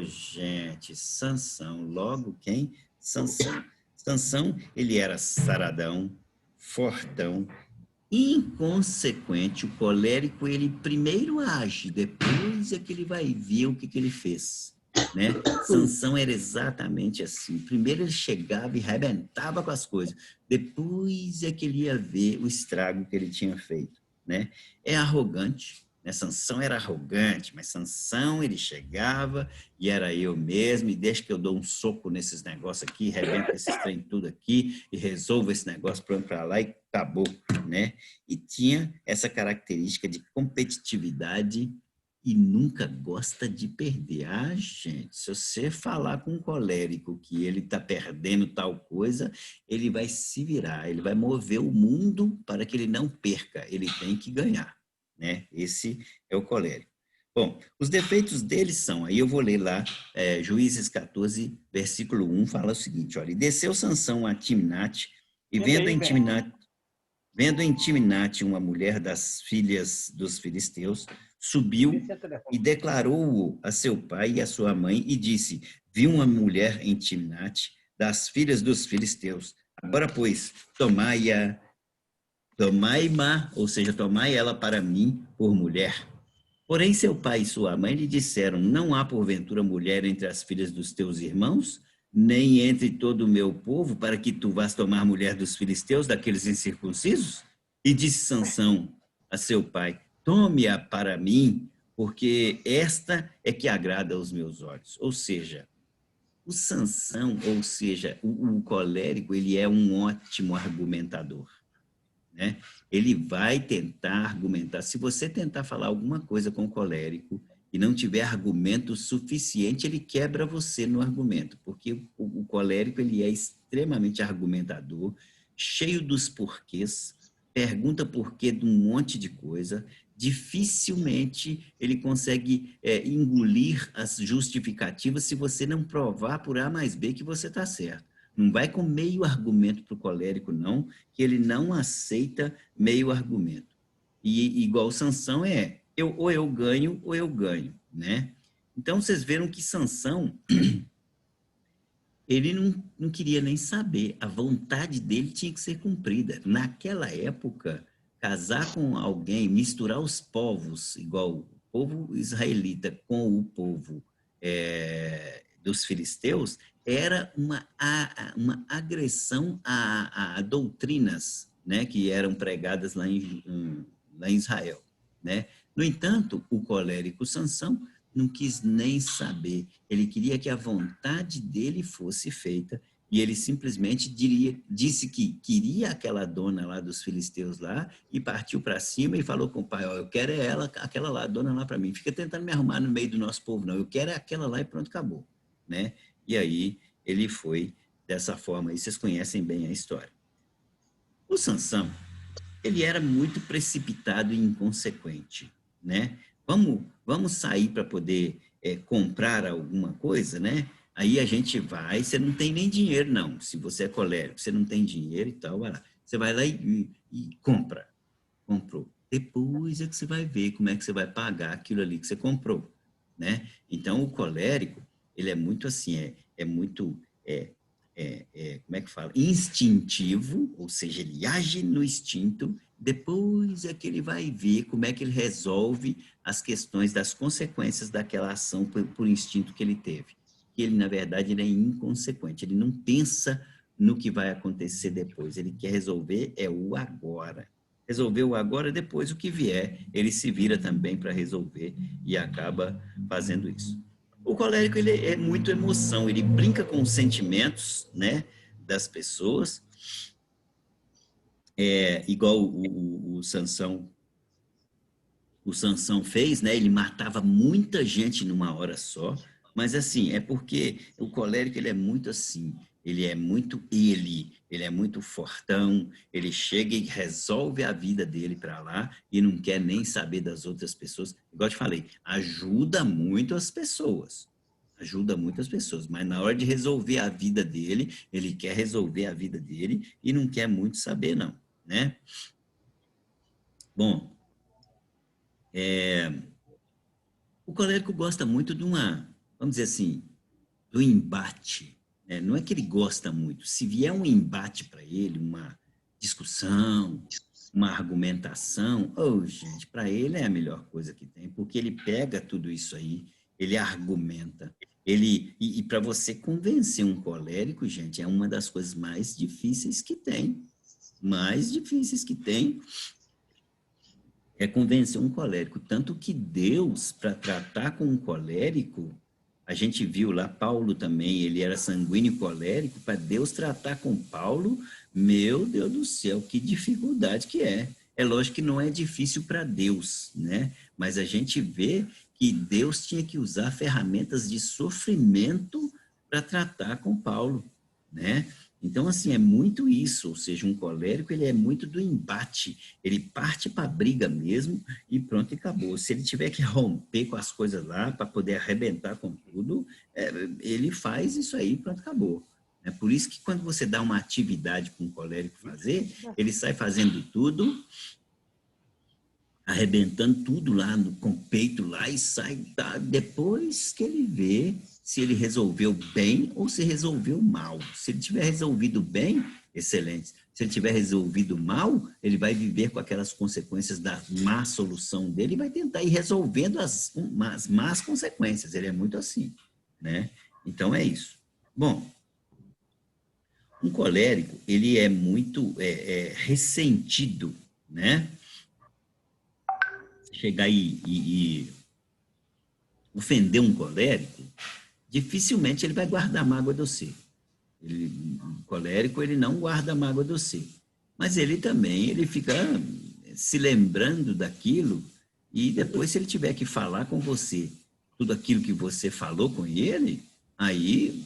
Gente, Sansão, logo quem? Sansão. Sansão, ele era saradão, fortão, inconsequente. O colérico, ele primeiro age, depois é que ele vai ver o que ele fez, né? Sansão era exatamente assim. Primeiro ele chegava e arrebentava com as coisas, depois é que ele ia ver o estrago que ele tinha feito, né? É arrogante, né? Sansão era arrogante, mas Sansão, ele chegava e era eu mesmo, e deixa que eu dou um soco nesses negócios aqui, arrebenta esses trem tudo aqui, e resolvo esse negócio para lá e acabou, né? E tinha essa característica de competitividade e nunca gosta de perder. Ah, gente, se você falar com um colérico que ele está perdendo tal coisa, ele vai se virar, ele vai mover o mundo para que ele não perca, ele tem que ganhar, né? Esse é o colérico. Bom, os defeitos deles são, aí eu vou ler lá, Juízes 14, versículo 1, fala o seguinte, olha, e desceu Sansão a Timnate, e vendo em Timnate uma mulher das filhas dos filisteus, subiu e declarou-o a seu pai e a sua mãe, e disse, vi uma mulher em Timnate das filhas dos filisteus, agora, pois, tomai-ma, ou seja, tomai ela para mim por mulher. Porém, seu pai e sua mãe lhe disseram, não há porventura mulher entre as filhas dos teus irmãos, nem entre todo o meu povo, para que tu vás tomar mulher dos filisteus, daqueles incircuncisos? E disse Sansão a seu pai, tome-a para mim, porque esta é que agrada aos meus olhos. Ou seja, o Sansão, ou seja, o colérico, ele é um ótimo argumentador, né? Ele vai tentar argumentar. Se você tentar falar alguma coisa com o colérico e não tiver argumento suficiente, ele quebra você no argumento, porque o colérico, ele é extremamente argumentador, cheio dos porquês, pergunta porquê de um monte de coisa, dificilmente ele consegue engolir as justificativas se você não provar por A mais B que você está certo. Não vai com meio argumento para o colérico, não, que ele não aceita meio argumento. E igual Sansão ou eu ganho ou eu ganho, né? Então, vocês viram que Sansão, ele não queria nem saber. A vontade dele tinha que ser cumprida. Naquela época, casar com alguém, misturar os povos, igual o povo israelita com o povo dos filisteus, era uma agressão a doutrinas, né, que eram pregadas lá em Israel, né? No entanto, o colérico Sansão não quis nem saber. Ele queria que a vontade dele fosse feita e ele simplesmente disse que queria aquela dona lá dos filisteus lá e partiu para cima e falou com o pai, eu quero aquela lá, dona lá para mim. Fica tentando me arrumar no meio do nosso povo, não. Eu quero aquela lá e pronto, acabou, né? E aí ele foi dessa forma. E vocês conhecem bem a história. O Sansão, ele era muito precipitado e inconsequente, né? Vamos sair para poder comprar alguma coisa, né? Aí a gente vai, você não tem nem dinheiro, não. Se você é colérico, você não tem dinheiro e tal, vai lá. Você vai lá e compra. Comprou. Depois é que você vai ver como é que você vai pagar aquilo ali que você comprou, né? Então, o colérico, ele é muito assim, muito como é que fala? Instintivo, ou seja, ele age no instinto, depois é que ele vai ver como é que ele resolve as questões das consequências daquela ação por instinto que ele teve. Que ele, na verdade, ele é inconsequente, ele não pensa no que vai acontecer depois, ele quer resolver o agora. Resolver o agora, depois o que vier, ele se vira também para resolver e acaba fazendo isso. O colérico, ele é muito emoção, ele brinca com os sentimentos, né, das pessoas, igual o Sansão fez, né, ele matava muita gente numa hora só, mas assim, é porque o colérico, ele é muito assim, ele é muito ele é muito fortão, ele chega e resolve a vida dele para lá e não quer nem saber das outras pessoas. Igual eu te falei, ajuda muito as pessoas, mas na hora de resolver a vida dele, ele quer resolver a vida dele e não quer muito saber, não, né? Bom, o colérico gosta muito de vamos dizer assim, do embate. Não é que ele gosta muito. Se vier um embate para ele, uma discussão, uma argumentação, gente, para ele é a melhor coisa que tem, porque ele pega tudo isso aí, ele argumenta. E para você convencer um colérico, gente, é uma das coisas mais difíceis que tem. É convencer um colérico. Tanto que Deus, para tratar com um colérico, a gente viu lá, Paulo também, ele era sanguíneo colérico, para Deus tratar com Paulo, meu Deus do céu, que dificuldade que é. É lógico que não é difícil para Deus, né? Mas a gente vê que Deus tinha que usar ferramentas de sofrimento para tratar com Paulo, né? Então, assim, é muito isso, ou seja, um colérico, ele é muito do embate, ele parte para a briga mesmo e pronto, e acabou. Se ele tiver que romper com as coisas lá para poder arrebentar com tudo, ele faz isso aí, pronto, acabou. É por isso que quando você dá uma atividade para um colérico fazer, ele sai fazendo tudo, arrebentando tudo lá com o peito lá e sai, depois que ele vê se ele resolveu bem ou se resolveu mal. Se ele tiver resolvido bem, excelente. Se ele tiver resolvido mal, ele vai viver com aquelas consequências da má solução dele e vai tentar ir resolvendo as más consequências. Ele é muito assim, né? Então, é isso. Bom, um colérico, ele é muito ressentido, né? Chegar e ofender um colérico, dificilmente ele vai guardar mágoa de você. O colérico, ele não guarda mágoa de você. Mas ele também, ele fica se lembrando daquilo e depois, se ele tiver que falar com você tudo aquilo que você falou com ele, aí,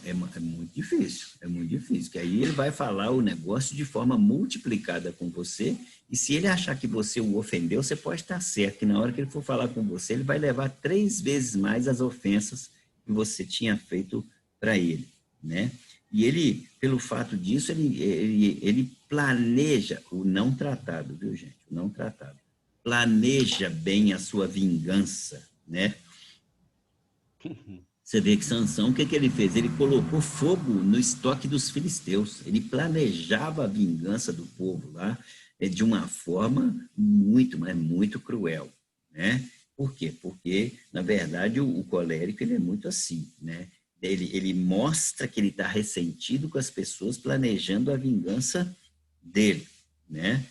é muito difícil, que aí ele vai falar o negócio de forma multiplicada com você e se ele achar que você o ofendeu, você pode estar certo, que na hora que ele for falar com você, ele vai levar 3 vezes mais as ofensas que você tinha feito para ele, né? E ele, pelo fato disso, ele planeja o não tratado, viu, gente? O não tratado. Planeja bem a sua vingança, né? Você vê que Sansão, o que ele fez? Ele colocou fogo no estoque dos filisteus. Ele planejava a vingança do povo lá de uma forma muito, mas muito cruel, né? Por quê? Porque, na verdade, o colérico ele é muito assim, né? Ele mostra que ele está ressentido com as pessoas, planejando a vingança dele, né?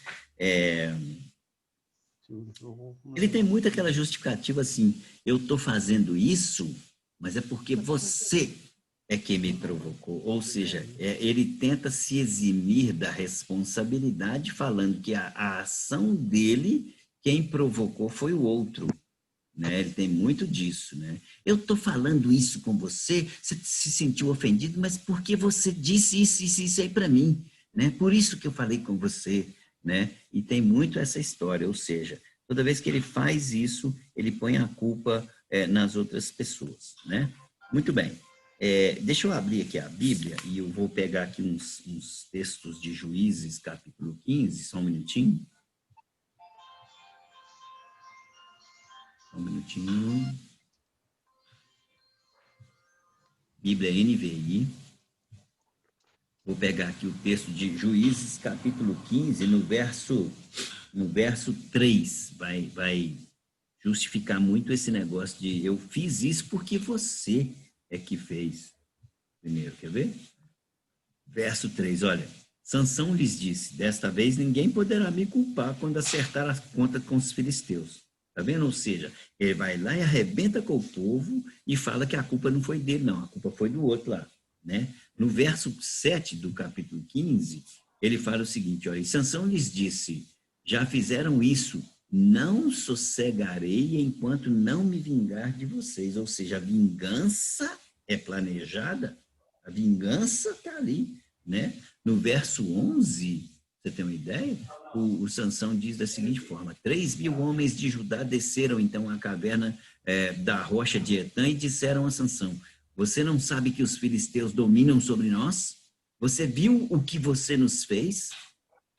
Ele tem muito aquela justificativa assim, eu estou fazendo isso, mas é porque você é quem me provocou. Ou seja, ele tenta se eximir da responsabilidade, falando que a ação dele, quem provocou foi o outro. Né? Ele tem muito disso, né? Eu estou falando isso com você, você se sentiu ofendido, mas porque você disse isso aí para mim, né? Por isso que eu falei com você, né? E tem muito essa história, ou seja, toda vez que ele faz isso, ele põe a culpa nas outras pessoas, né? Muito bem. Deixa eu abrir aqui a Bíblia e eu vou pegar aqui uns textos de Juízes, capítulo 15, só um minutinho. Um minutinho. Bíblia NVI. Vou pegar aqui o texto de Juízes, capítulo 15, no verso 3. Vai justificar muito esse negócio de eu fiz isso porque você é que fez. Primeiro, quer ver? Verso 3, olha. Sansão lhes disse, desta vez ninguém poderá me culpar quando acertar a conta com os filisteus. Tá vendo? Ou seja, ele vai lá e arrebenta com o povo e fala que a culpa não foi dele, não. A culpa foi do outro lá, né? No verso 7 do capítulo 15, ele fala o seguinte, olha, e Sansão lhes disse, já fizeram isso, não sossegarei enquanto não me vingar de vocês. Ou seja, a vingança é planejada, a vingança está ali, né? No verso 11, você tem uma ideia? O Sansão diz da seguinte forma, 3.000 homens de Judá desceram então à caverna da rocha de Etã e disseram a Sansão, você não sabe que os filisteus dominam sobre nós? Você viu o que você nos fez?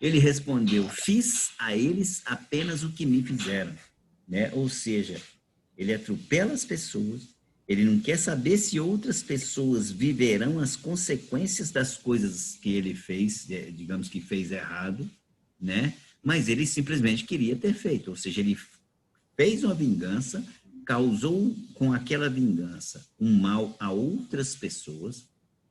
Ele respondeu, fiz a eles apenas o que me fizeram, né? Ou seja, ele atropela as pessoas, ele não quer saber se outras pessoas viverão as consequências das coisas que ele fez, digamos que fez errado, né? Mas ele simplesmente queria ter feito, ou seja, ele fez uma vingança, causou com aquela vingança um mal a outras pessoas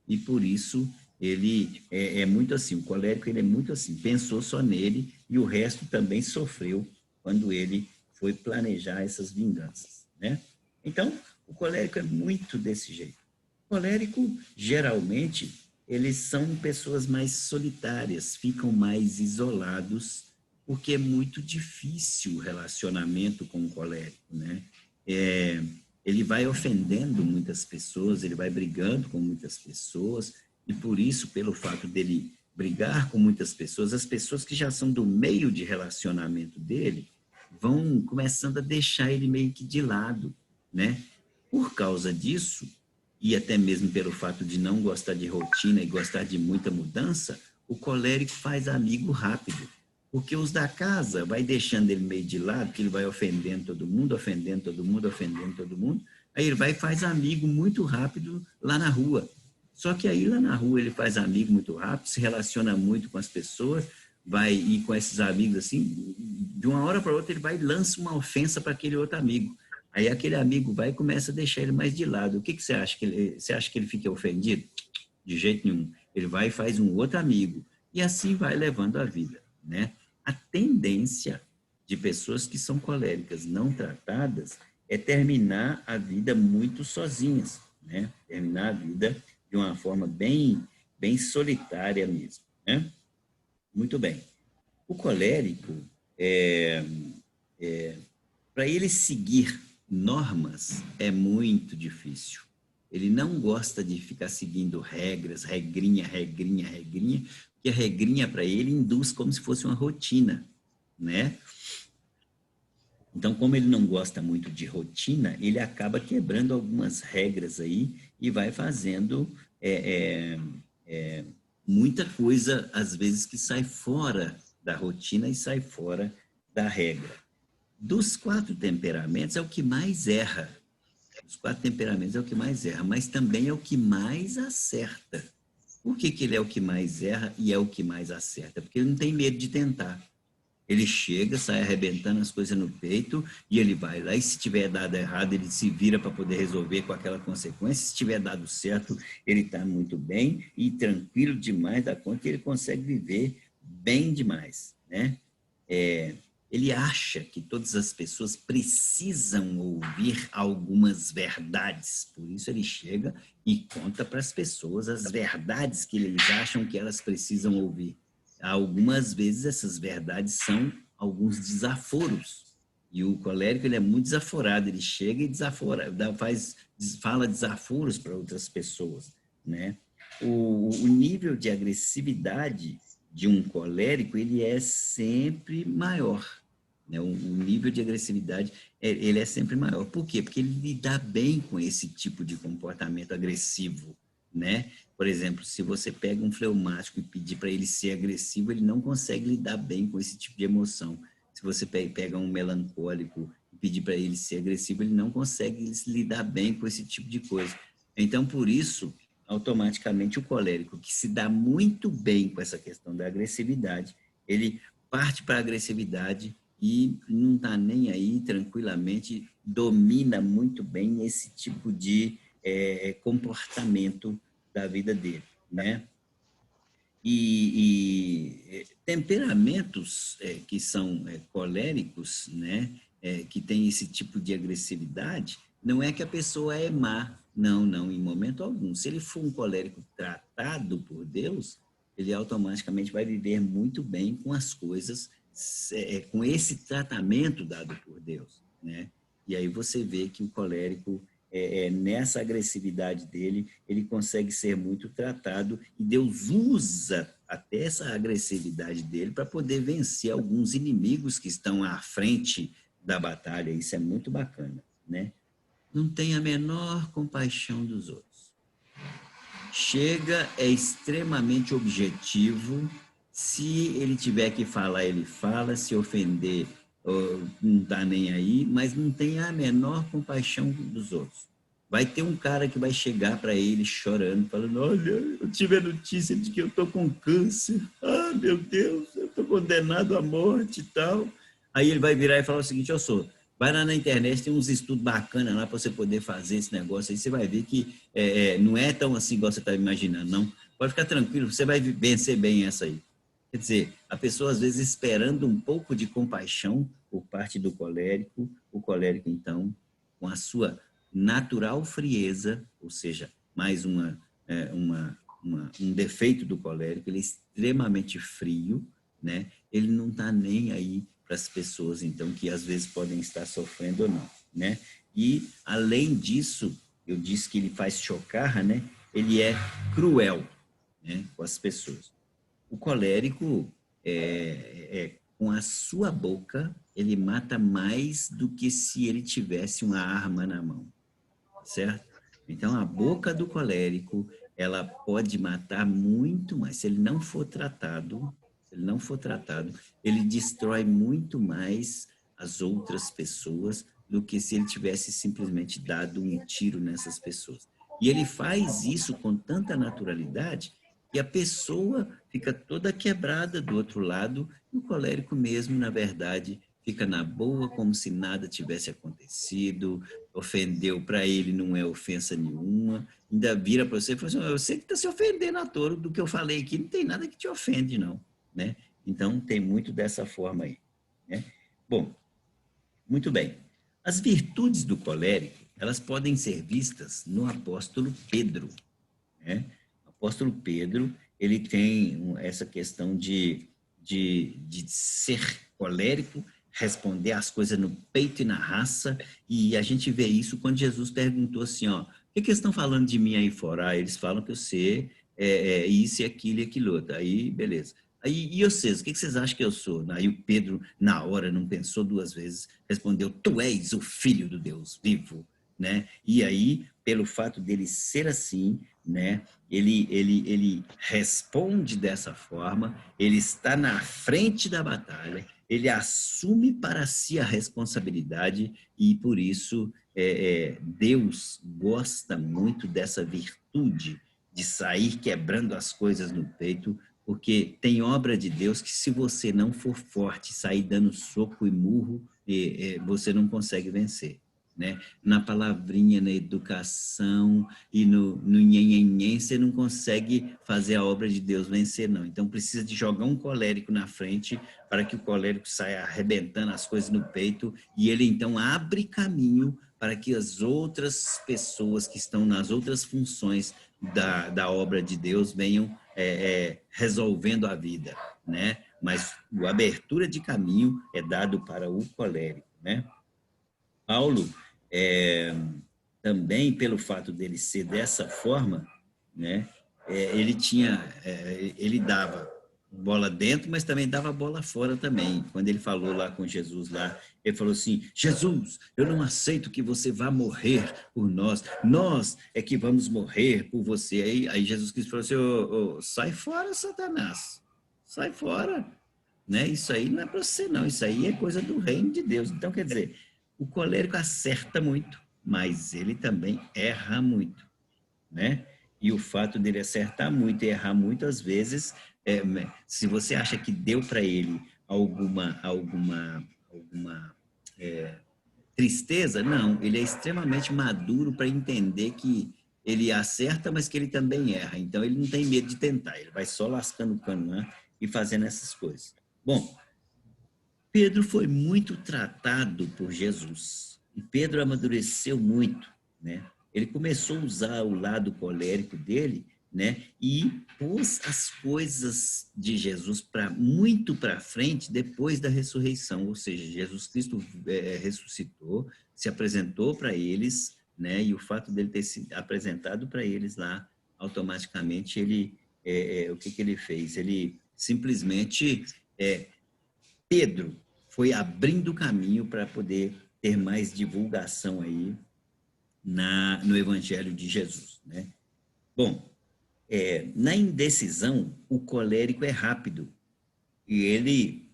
e por isso ele é muito assim, o colérico ele é muito assim, pensou só nele e o resto também sofreu quando ele foi planejar essas vinganças, né? Então, o colérico é muito desse jeito. O colérico, geralmente, eles são pessoas mais solitárias, ficam mais isolados, porque é muito difícil o relacionamento com o colérico, né? Ele vai ofendendo muitas pessoas, ele vai brigando com muitas pessoas, e por isso, pelo fato dele brigar com muitas pessoas, as pessoas que já são do meio de relacionamento dele vão começando a deixar ele meio que de lado, né? Por causa disso, e até mesmo pelo fato de não gostar de rotina e gostar de muita mudança, o colérico faz amigo rápido, porque os da casa vai deixando ele meio de lado, que ele vai ofendendo todo mundo, aí ele vai e faz amigo muito rápido lá na rua. Só que aí lá na rua ele faz amigo muito rápido, se relaciona muito com as pessoas, vai ir com esses amigos assim, de uma hora para outra ele vai e lança uma ofensa para aquele outro amigo. Aí aquele amigo vai e começa a deixar ele mais de lado. O que você acha? Você acha que ele fica ofendido? De jeito nenhum. Ele vai e faz um outro amigo. E assim vai levando a vida, né? A tendência de pessoas que são coléricas não tratadas é terminar a vida muito sozinhas, né? Terminar a vida de uma forma bem solitária mesmo, né? Muito bem. O colérico, para ele seguir normas, é muito difícil. Ele não gosta de ficar seguindo regras, regrinha, porque a regrinha para ele induz como se fosse uma rotina, né? Então, como ele não gosta muito de rotina, ele acaba quebrando algumas regras aí e vai fazendo muita coisa, às vezes, que sai fora da rotina e sai fora da regra. Dos 4 temperamentos, é o que mais erra. Os 4 temperamentos é o que mais erra, mas também é o que mais acerta. Por que ele é o que mais erra e é o que mais acerta? Porque ele não tem medo de tentar. Ele chega, sai arrebentando as coisas no peito e ele vai lá, e se tiver dado errado, ele se vira para poder resolver com aquela consequência. Se tiver dado certo, ele está muito bem e tranquilo demais da conta, e ele consegue viver bem demais, né? Ele acha que todas as pessoas precisam ouvir algumas verdades, por isso ele chega e conta para as pessoas as verdades que eles acham que elas precisam ouvir. Algumas vezes essas verdades são alguns desaforos, e o colérico ele é muito desaforado, ele chega e desafora, fala desaforos para outras pessoas, né? O nível de agressividade de um colérico ele é sempre maior, né? O nível de agressividade ele é sempre maior. Por quê? Porque ele lida bem com esse tipo de comportamento agressivo, né? Por exemplo, se você pega um fleumático e pedir para ele ser agressivo, ele não consegue lidar bem com esse tipo de emoção. Se você pega um melancólico e pedir para ele ser agressivo, ele não consegue lidar bem com esse tipo de coisa. Então, por isso, automaticamente, o colérico, que se dá muito bem com essa questão da agressividade, ele parte para a agressividade e não está nem aí, tranquilamente, domina muito bem esse tipo de comportamento da vida dele, né? E temperamentos que são coléricos, né? Que tem esse tipo de agressividade, não é que a pessoa é má, não, em momento algum. Se ele for um colérico tratado por Deus, ele automaticamente vai viver muito bem com as coisas, com esse tratamento dado por Deus, né? E aí você vê que o colérico, nessa agressividade dele, ele consegue ser muito tratado, e Deus usa até essa agressividade dele para poder vencer alguns inimigos que estão à frente da batalha. Isso é muito bacana, né? Não tem a menor compaixão dos outros. Chega, é extremamente objetivo. Se ele tiver que falar, ele fala. Se ofender, não está nem aí, mas não tem a menor compaixão dos outros. Vai ter um cara que vai chegar para ele chorando, falando: olha, eu tive a notícia de que eu estou com câncer. Ah, meu Deus, eu estou condenado à morte e tal. Aí ele vai virar e falar o seguinte: vai lá na internet, tem uns estudos bacanas lá para você poder fazer esse negócio. Aí você vai ver que não é tão assim igual você está imaginando, não. Pode ficar tranquilo, você vai vencer bem essa aí. Quer dizer, a pessoa às vezes esperando um pouco de compaixão por parte do colérico, o colérico então, com a sua natural frieza, ou seja, mais um defeito do colérico, ele é extremamente frio, né? Ele não está nem aí para as pessoas, então, que às vezes podem estar sofrendo ou não, né? E, além disso, eu disse que ele faz chocar, né? Ele é cruel, né, com as pessoas. O colérico, com a sua boca, ele mata mais do que se ele tivesse uma arma na mão, certo? Então, a boca do colérico, ela pode matar muito mais. Se ele não for tratado, ele destrói muito mais as outras pessoas do que se ele tivesse simplesmente dado um tiro nessas pessoas. E ele faz isso com tanta naturalidade que a pessoa fica toda quebrada do outro lado, e o colérico mesmo, na verdade, fica na boa, como se nada tivesse acontecido, ofendeu para ele, não é ofensa nenhuma, ainda vira para você e fala assim: eu sei que está se ofendendo à toa do que eu falei aqui, não tem nada que te ofende, não, né? Então, tem muito dessa forma aí, né? Bom, muito bem. As virtudes do colérico, elas podem ser vistas no apóstolo Pedro, né? O apóstolo Pedro, ele tem essa questão de ser colérico, responder as coisas no peito e na raça, e a gente vê isso quando Jesus perguntou assim, ó: o que eles estão falando de mim aí fora? Ah, eles falam que eu sei isso e aquilo outro. Aí, beleza. Aí, e vocês, o que vocês acham que eu sou? Aí o Pedro, na hora, não pensou duas vezes, respondeu: tu és o Filho do Deus vivo. né? E aí, pelo fato dele ser assim, né? Ele responde dessa forma, ele está na frente da batalha, ele assume para si a responsabilidade e, por isso, Deus gosta muito dessa virtude de sair quebrando as coisas no peito, porque tem obra de Deus que, se você não for forte, sair dando soco e murro, você não consegue vencer. Né? Na palavrinha, na educação e no nhenhenhen, você não consegue fazer a obra de Deus vencer, não. Então, precisa de jogar um colérico na frente para que o colérico saia arrebentando as coisas no peito e ele, então, abre caminho para que as outras pessoas que estão nas outras funções da obra de Deus venham resolvendo a vida, né? Mas a abertura de caminho é dado para o colérico, né? Paulo, também pelo fato dele ser dessa forma, né, ele dava bola dentro, mas também dava bola fora também. Quando ele falou lá com Jesus, ele falou assim: Jesus, eu não aceito que você vá morrer por nós, nós é que vamos morrer por você. Aí Jesus Cristo falou assim: sai fora, Satanás, sai fora, né? Isso aí não é para você, não, isso aí é coisa do reino de Deus. Então, quer dizer, o colérico acerta muito, mas ele também erra muito, né? E o fato dele acertar muito e errar muito, às vezes, se você acha que deu para ele alguma tristeza, não, ele é extremamente maduro para entender que ele acerta, mas que ele também erra. Então, ele não tem medo de tentar, ele vai só lascando o cano, né? E fazendo essas coisas. Bom, Pedro foi muito tratado por Jesus. E Pedro amadureceu muito, né? Ele começou a usar o lado colérico dele, né? E pôs as coisas de Jesus muito para frente depois da ressurreição. Ou seja, Jesus Cristo ressuscitou, se apresentou para eles, né? E o fato dele ter se apresentado para eles lá, automaticamente, o que ele fez? Ele simplesmente... Pedro foi abrindo caminho para poder ter mais divulgação aí no Evangelho de Jesus, né? Bom, na indecisão, o colérico é rápido e ele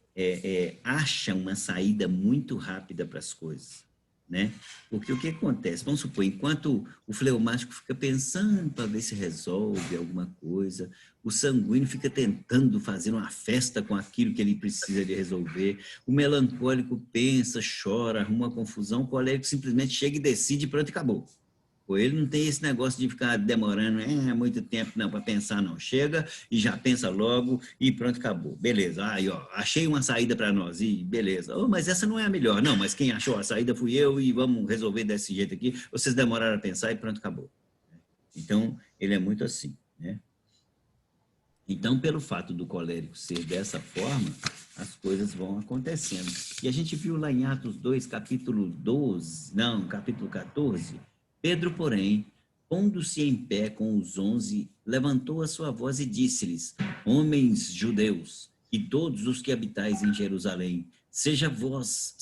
acha uma saída muito rápida para as coisas, né? Porque o que acontece? Vamos supor, enquanto o fleumático fica pensando para ver se resolve alguma coisa, o sanguíneo fica tentando fazer uma festa com aquilo que ele precisa de resolver, o melancólico pensa, chora, arruma uma confusão, o colérico simplesmente chega e decide e pronto, e acabou. Ele não tem esse negócio de ficar demorando muito tempo não para pensar, não. Chega e já pensa logo e pronto, acabou. Beleza, aí ó, achei uma saída para nós e beleza. Mas essa não é a melhor. Não, mas quem achou a saída fui eu e vamos resolver desse jeito aqui. Vocês demoraram a pensar e pronto, acabou. Então, ele é muito assim, né? Então, pelo fato do colérico ser dessa forma, as coisas vão acontecendo. E a gente viu lá em Atos 2, capítulo 14, Pedro, porém, pondo-se em pé com os 11, levantou a sua voz e disse-lhes: homens judeus e todos os que habitais em Jerusalém, seja-vos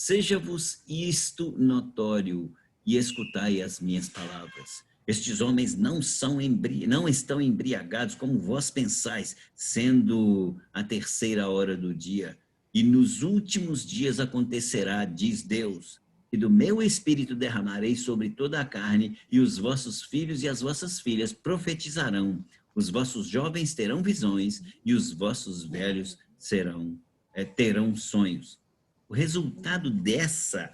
isto notório e escutai as minhas palavras. Estes homens não estão embriagados como vós pensais, sendo a 3ª hora do dia. E nos últimos dias acontecerá, diz Deus, que do meu espírito derramarei sobre toda a carne, e os vossos filhos e as vossas filhas profetizarão, os vossos jovens terão visões, e os vossos velhos terão sonhos. O resultado dessa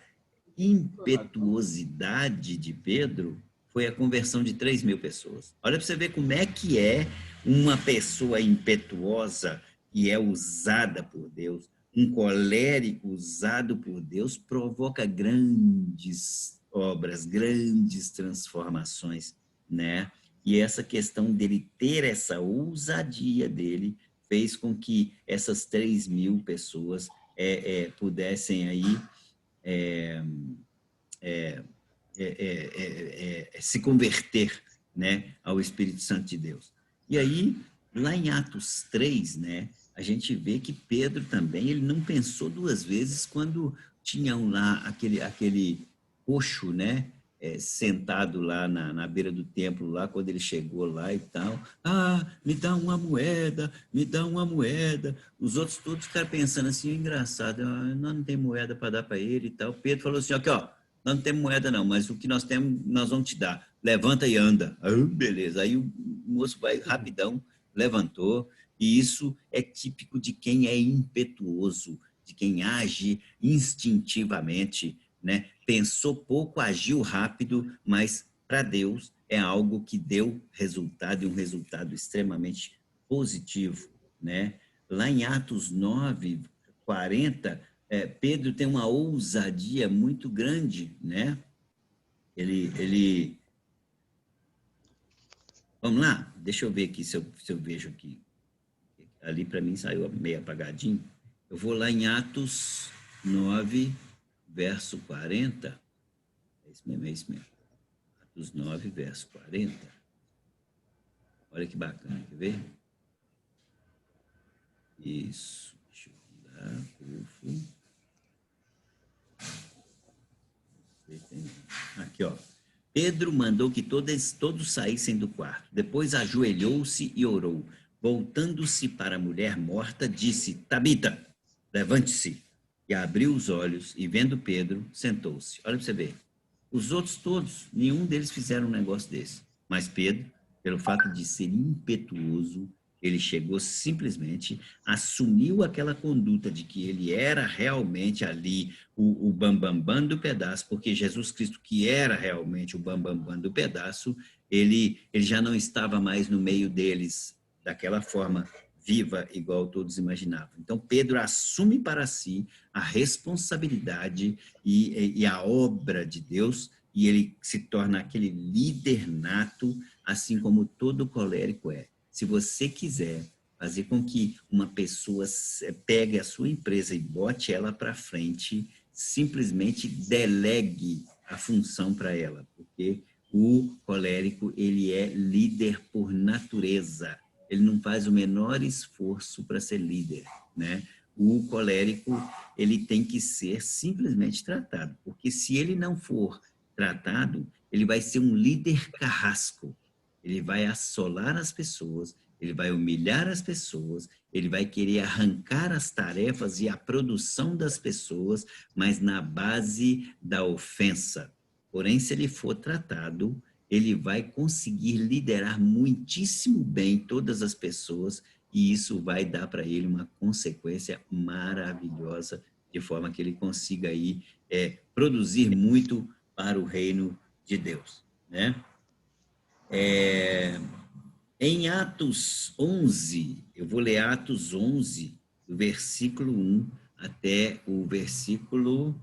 impetuosidade de Pedro foi a conversão de 3.000 pessoas. Olha para você ver como é que é uma pessoa impetuosa e é usada por Deus. Um colérico usado por Deus provoca grandes obras, grandes transformações, né? E essa questão dele ter essa ousadia dele fez com que essas 3.000 pessoas pudessem aí se converter, né, ao Espírito Santo de Deus. E aí, lá em Atos 3, né, a gente vê que Pedro também, ele não pensou 2 vezes quando tinham lá aquele coxo, né, sentado lá na beira do templo, lá quando ele chegou lá e tal. Ah, me dá uma moeda, me dá uma moeda. Os outros todos ficaram pensando assim, engraçado, nós não temos moeda para dar para ele e tal. Pedro falou assim, aqui, ó, nós não temos moeda não, mas o que nós temos, nós vamos te dar. Levanta e anda. Beleza. Aí o moço vai rapidão, levantou, e isso é típico de quem é impetuoso, de quem age instintivamente, né? Pensou pouco, agiu rápido, mas para Deus é algo que deu resultado, e um resultado extremamente positivo, né? Lá em Atos 9, 40, Pedro tem uma ousadia muito grande, né? Ele... Vamos lá? Deixa eu ver aqui se eu vejo aqui. Ali para mim saiu meio apagadinho. Eu vou lá em Atos 9, verso 40. É isso mesmo. Atos 9, verso 40. Olha que bacana, quer ver? Isso. Deixa eu virar. Aqui, ó. Pedro mandou que todos saíssem do quarto. Depois ajoelhou-se e orou. Voltando-se para a mulher morta, disse, Tabita, levante-se. E abriu os olhos e, vendo Pedro, sentou-se. Olha para você ver. Os outros todos, nenhum deles fizeram um negócio desse. Mas Pedro, pelo fato de ser impetuoso, ele chegou simplesmente, assumiu aquela conduta de que ele era realmente ali o bambambam do pedaço, porque Jesus Cristo, que era realmente o bambambam do pedaço, ele já não estava mais no meio deles daquela forma viva, igual todos imaginavam. Então, Pedro assume para si a responsabilidade e a obra de Deus, e ele se torna aquele líder nato, assim como todo colérico é. Se você quiser fazer com que uma pessoa pegue a sua empresa e bote ela para frente, simplesmente delegue a função para ela, porque o colérico, ele é líder por natureza. Ele não faz o menor esforço para ser líder, né? O colérico, ele tem que ser simplesmente tratado, porque se ele não for tratado, ele vai ser um líder carrasco. Ele vai assolar as pessoas, ele vai humilhar as pessoas, ele vai querer arrancar as tarefas e a produção das pessoas, mas na base da ofensa. Porém, se ele for tratado, ele vai conseguir liderar muitíssimo bem todas as pessoas, e isso vai dar para ele uma consequência maravilhosa, de forma que ele consiga aí, produzir muito para o reino de Deus, né? Em Atos 11, eu vou ler Atos 11, do versículo 1 até o versículo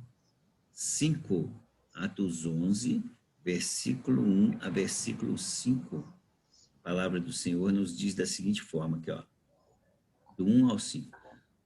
5. Atos 11, versículo 1 a versículo 5. A palavra do Senhor nos diz da seguinte forma, aqui, ó, do 1 ao 5.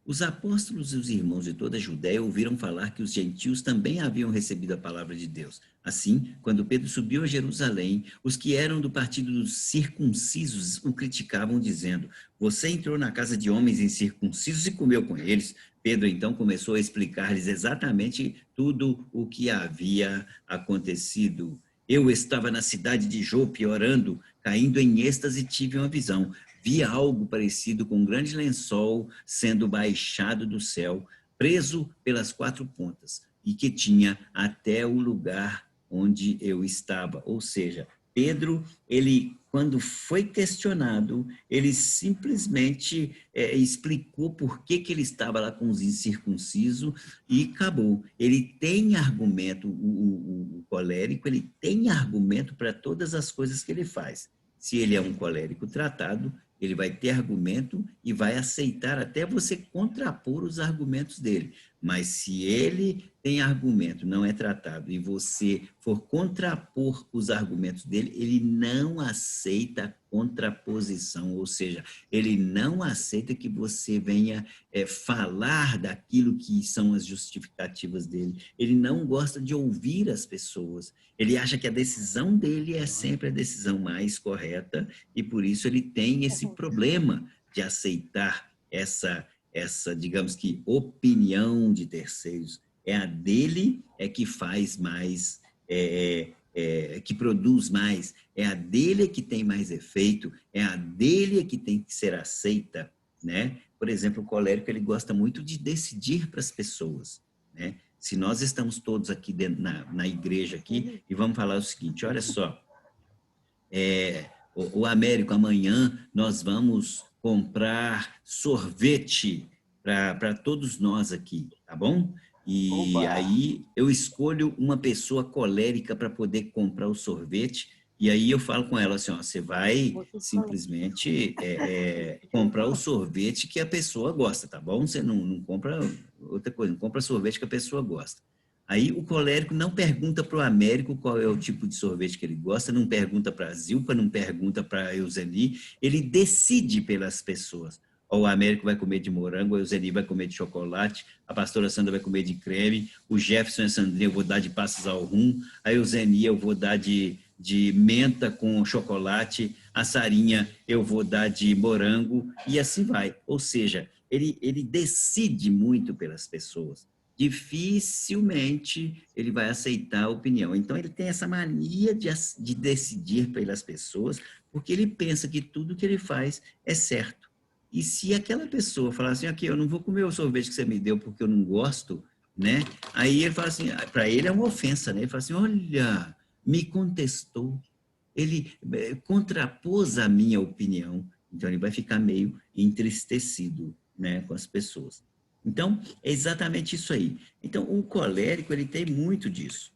Os apóstolos e os irmãos de toda a Judéia ouviram falar que os gentios também haviam recebido a palavra de Deus. Assim, quando Pedro subiu a Jerusalém, os que eram do partido dos circuncisos o criticavam, dizendo, você entrou na casa de homens incircuncisos e comeu com eles. Pedro, então, começou a explicar-lhes exatamente tudo o que havia acontecido. Eu estava na cidade de Jope orando, caindo em êxtase, tive uma visão. Vi algo parecido com um grande lençol sendo baixado do céu, preso pelas 4 pontas, e que tinha até o lugar onde eu estava. Ou seja, Pedro, ele, quando foi questionado, ele simplesmente explicou por que ele estava lá com os incircuncisos e acabou. Ele tem argumento, o colérico, ele tem argumento para todas as coisas que ele faz. Se ele é um colérico tratado, ele vai ter argumento e vai aceitar até você contrapor os argumentos dele. Mas se ele tem argumento, não é tratado, e você for contrapor os argumentos dele, ele não aceita contraposição, ou seja, ele não aceita que você venha falar daquilo que são as justificativas dele. Ele não gosta de ouvir as pessoas. Ele acha que a decisão dele é sempre a decisão mais correta, e por isso ele tem esse problema de aceitar essa, digamos que, opinião de terceiros. É a dele que faz mais que produz mais, é a dele que tem mais efeito, é a dele que tem que ser aceita, né? Por exemplo, o colérico, ele gosta muito de decidir para as pessoas, né? Se nós estamos todos aqui dentro, na igreja aqui, e vamos falar o seguinte, olha só, o Américo, amanhã nós vamos comprar sorvete para todos nós aqui, tá bom? E aí eu escolho uma pessoa colérica para poder comprar o sorvete, e aí eu falo com ela assim, ó, você vai simplesmente comprar o sorvete que a pessoa gosta, tá bom? Você não compra outra coisa, não compra sorvete que a pessoa gosta. Aí o colérico não pergunta para o Américo qual é o tipo de sorvete que ele gosta, não pergunta para a Zilpa, não pergunta para a Euseni, ele decide pelas pessoas. O Américo vai comer de morango, a Euseni vai comer de chocolate, a pastora Sandra vai comer de creme, o Jefferson e a Sandrinha eu vou dar de passas ao rum, a Euseni eu vou dar de menta com chocolate, a Sarinha eu vou dar de morango, e assim vai. Ou seja, ele decide muito pelas pessoas. Dificilmente ele vai aceitar a opinião. Então, ele tem essa mania de decidir pelas pessoas, porque ele pensa que tudo que ele faz é certo. E se aquela pessoa falar assim, aqui, eu não vou comer o sorvete que você me deu porque eu não gosto, né? Aí ele fala assim, para ele é uma ofensa, né? Ele fala assim, olha, me contestou, ele contrapôs a minha opinião, então ele vai ficar meio entristecido, né, com as pessoas. Então, é exatamente isso aí. Então, o colérico, ele tem muito disso.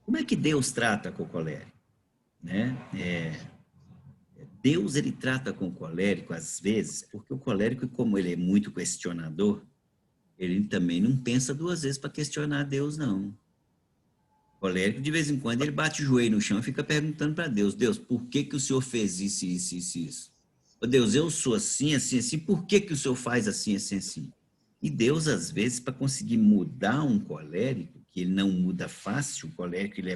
Como é que Deus trata com o colérico? Né? Deus, ele trata com o colérico, às vezes, porque o colérico, como ele é muito questionador, ele também não pensa duas vezes para questionar Deus, não. O colérico, de vez em quando, ele bate o joelho no chão e fica perguntando para Deus, Deus, por que que o Senhor fez isso, isso, isso, isso? Oh, Deus, eu sou assim, assim, assim, por que que o Senhor faz assim, assim, assim? E Deus, às vezes, para conseguir mudar um colérico, que ele não muda fácil, o colérico, ele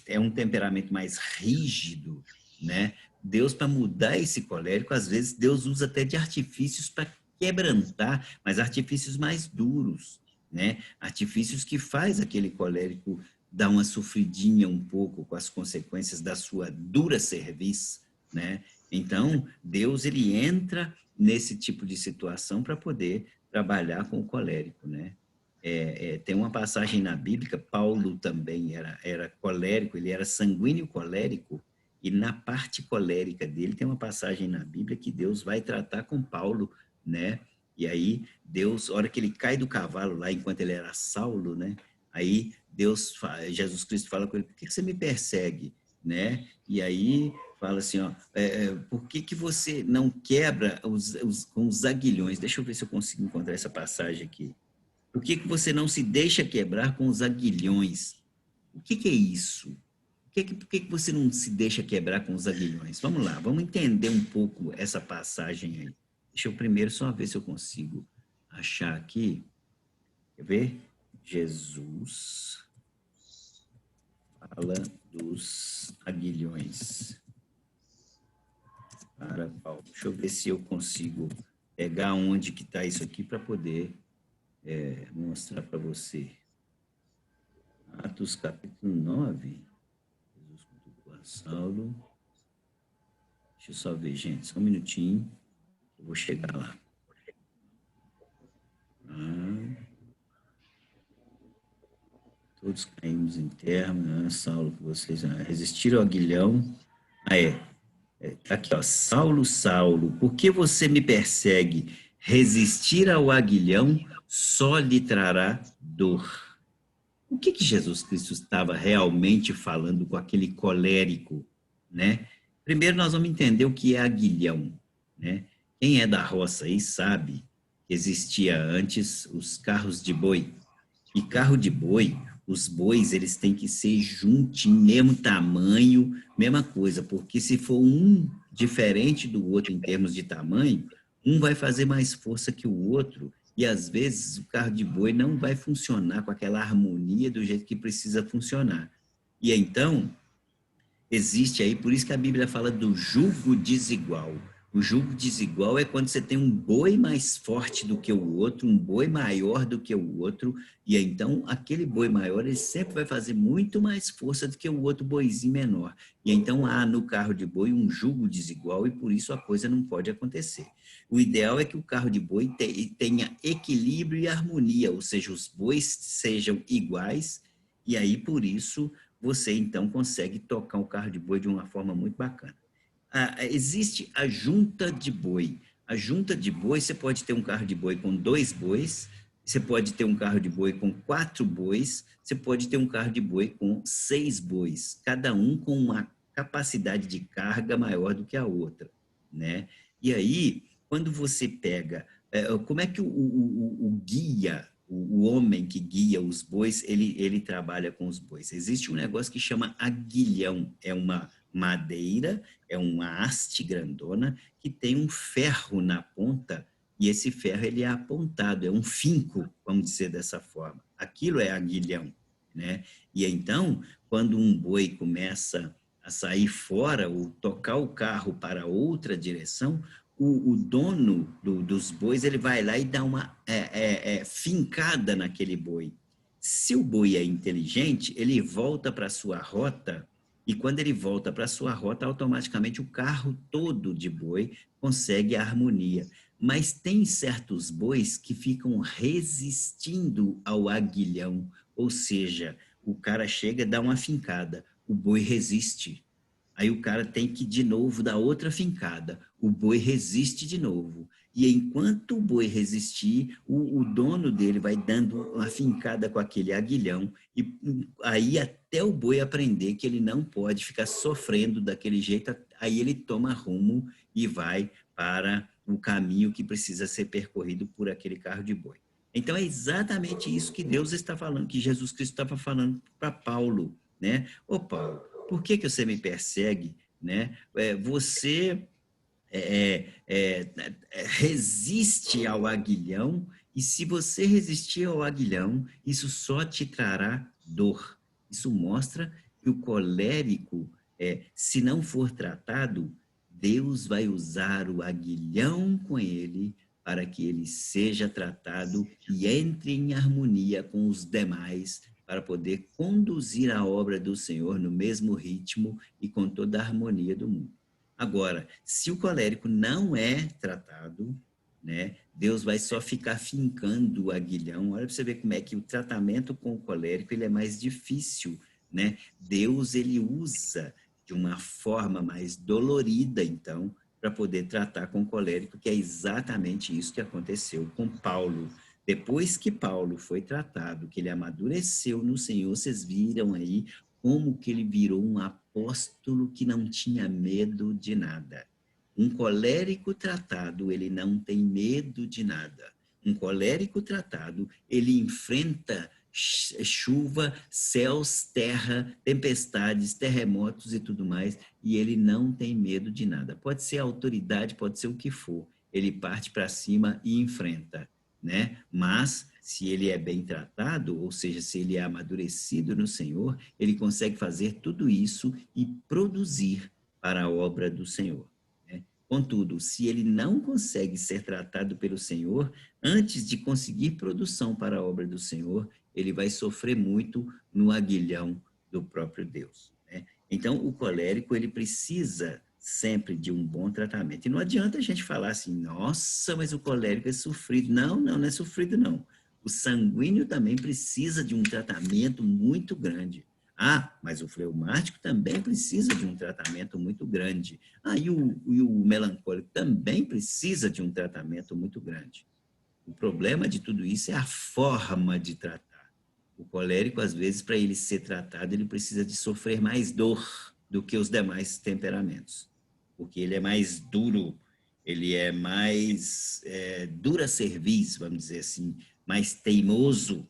é um temperamento mais rígido, né? Deus, para mudar esse colérico, às vezes, Deus usa até de artifícios para quebrantar, mas artifícios mais duros, né? Artifícios que faz aquele colérico dar uma sofridinha um pouco com as consequências da sua dura serviço, né? Então, Deus, ele entra nesse tipo de situação para poder trabalhar com o colérico, né? Tem uma passagem na Bíblia, Paulo também era colérico, ele era sanguíneo colérico, e na parte colérica dele tem uma passagem na Bíblia que Deus vai tratar com Paulo, né? E aí, Deus, a hora que ele cai do cavalo lá, enquanto ele era Saulo, né? Aí, Jesus Cristo fala com ele, por que você me persegue? Né? E aí, fala assim, ó, por que que você não quebra com os aguilhões? Deixa eu ver se eu consigo encontrar essa passagem aqui. Por que que você não se deixa quebrar com os aguilhões? O que que é isso? Por que que você não se deixa quebrar com os aguilhões? Vamos lá, vamos entender um pouco essa passagem aí. Deixa eu primeiro só ver se eu consigo achar aqui. Quer ver? Jesus fala dos aguilhões para Paulo. Deixa eu ver se eu consigo pegar onde que está isso aqui para poder mostrar para você. Atos capítulo 9. Jesus contou a Saulo. Deixa eu só ver, gente, só um minutinho. Eu vou chegar lá. Todos caímos em terra, né? Saulo, que vocês resistiram ao aguilhão. Aqui, ó, Saulo, Saulo, por que você me persegue? Resistir ao aguilhão só lhe trará dor. O que que Jesus Cristo estava realmente falando com aquele colérico, né? Primeiro nós vamos entender o que é aguilhão, né? Quem é da roça aí sabe que existia antes os carros de boi. E carro de boi, os bois, eles têm que ser juntinhos, mesmo tamanho, mesma coisa, porque se for um diferente do outro em termos de tamanho, um vai fazer mais força que o outro, e às vezes o carro de boi não vai funcionar com aquela harmonia do jeito que precisa funcionar. E então, existe aí, por isso que a Bíblia fala do jugo desigual. O jugo desigual é quando você tem um boi mais forte do que o outro, um boi maior do que o outro, e aí, então aquele boi maior ele sempre vai fazer muito mais força do que o outro boizinho menor. E então há no carro de boi um jugo desigual e por isso a coisa não pode acontecer. O ideal é que o carro de boi tenha equilíbrio e harmonia, ou seja, os bois sejam iguais, e aí por isso você então consegue tocar o carro de boi de uma forma muito bacana. Existe a junta de boi. A junta de boi, você pode ter um carro de boi com 2 bois, você pode ter um carro de boi com 4 bois, você pode ter um carro de boi com 6 bois, cada um com uma capacidade de carga maior do que a outra, né? E aí, quando você pega, como é que o guia, o homem que guia os bois, ele trabalha com os bois? Existe um negócio que chama aguilhão, é uma madeira, é uma haste grandona que tem um ferro na ponta e esse ferro ele é apontado, é um finco, vamos dizer dessa forma. Aquilo é aguilhão, né? E então, quando um boi começa a sair fora ou tocar o carro para outra direção, o dono dos bois ele vai lá e dá uma fincada naquele boi. Se o boi é inteligente, ele volta para a sua rota. E quando ele volta para a sua rota, automaticamente o carro todo de boi consegue a harmonia. Mas tem certos bois que ficam resistindo ao aguilhão. Ou seja, o cara chega, dá uma fincada, o boi resiste. Aí o cara tem que de novo dar outra fincada, o boi resiste de novo. E enquanto o boi resistir, o dono dele vai dando uma fincada com aquele aguilhão, e aí até o boi aprender que ele não pode ficar sofrendo daquele jeito, aí ele toma rumo e vai para o caminho que precisa ser percorrido por aquele carro de boi. Então é exatamente isso que Deus está falando, que Jesus Cristo estava falando para Paulo, né? Ô Paulo, por que você me persegue, né? Você resiste ao aguilhão, e se você resistir ao aguilhão, isso só te trará dor. Isso mostra que o colérico, se não for tratado, Deus vai usar o aguilhão com ele para que ele seja tratado e entre em harmonia com os demais, para poder conduzir a obra do Senhor no mesmo ritmo e com toda a harmonia do mundo. Agora, se o colérico não é tratado, né, Deus vai só ficar fincando o aguilhão. Olha para você ver como é que o tratamento com o colérico ele é mais difícil, né? Deus ele usa de uma forma mais dolorida, então, para poder tratar com o colérico, que é exatamente isso que aconteceu com Paulo. Depois que Paulo foi tratado, que ele amadureceu no Senhor, vocês viram aí como que ele virou um apóstolo que não tinha medo de nada. Um colérico tratado, ele não tem medo de nada. Um colérico tratado, ele enfrenta chuva, céus, terra, tempestades, terremotos e tudo mais, e ele não tem medo de nada. Pode ser autoridade, pode ser o que for. Ele parte para cima e enfrenta, né? Mas se ele é bem tratado, ou seja, se ele é amadurecido no Senhor, ele consegue fazer tudo isso e produzir para a obra do Senhor, né? Contudo, se ele não consegue ser tratado pelo Senhor, antes de conseguir produção para a obra do Senhor, ele vai sofrer muito no aguilhão do próprio Deus, né? Então, o colérico, ele precisa sempre de um bom tratamento. E não adianta a gente falar assim, nossa, mas o colérico é sofrido. Não, não é sofrido, não. O sanguíneo também precisa de um tratamento muito grande. Ah, mas o fleumático também precisa de um tratamento muito grande. Ah, e o melancólico também precisa de um tratamento muito grande. O problema de tudo isso é a forma de tratar. O colérico, às vezes, para ele ser tratado, ele precisa de sofrer mais dor do que os demais temperamentos. Porque ele é mais duro, ele é mais dura cerviz, vamos dizer assim, mais teimoso,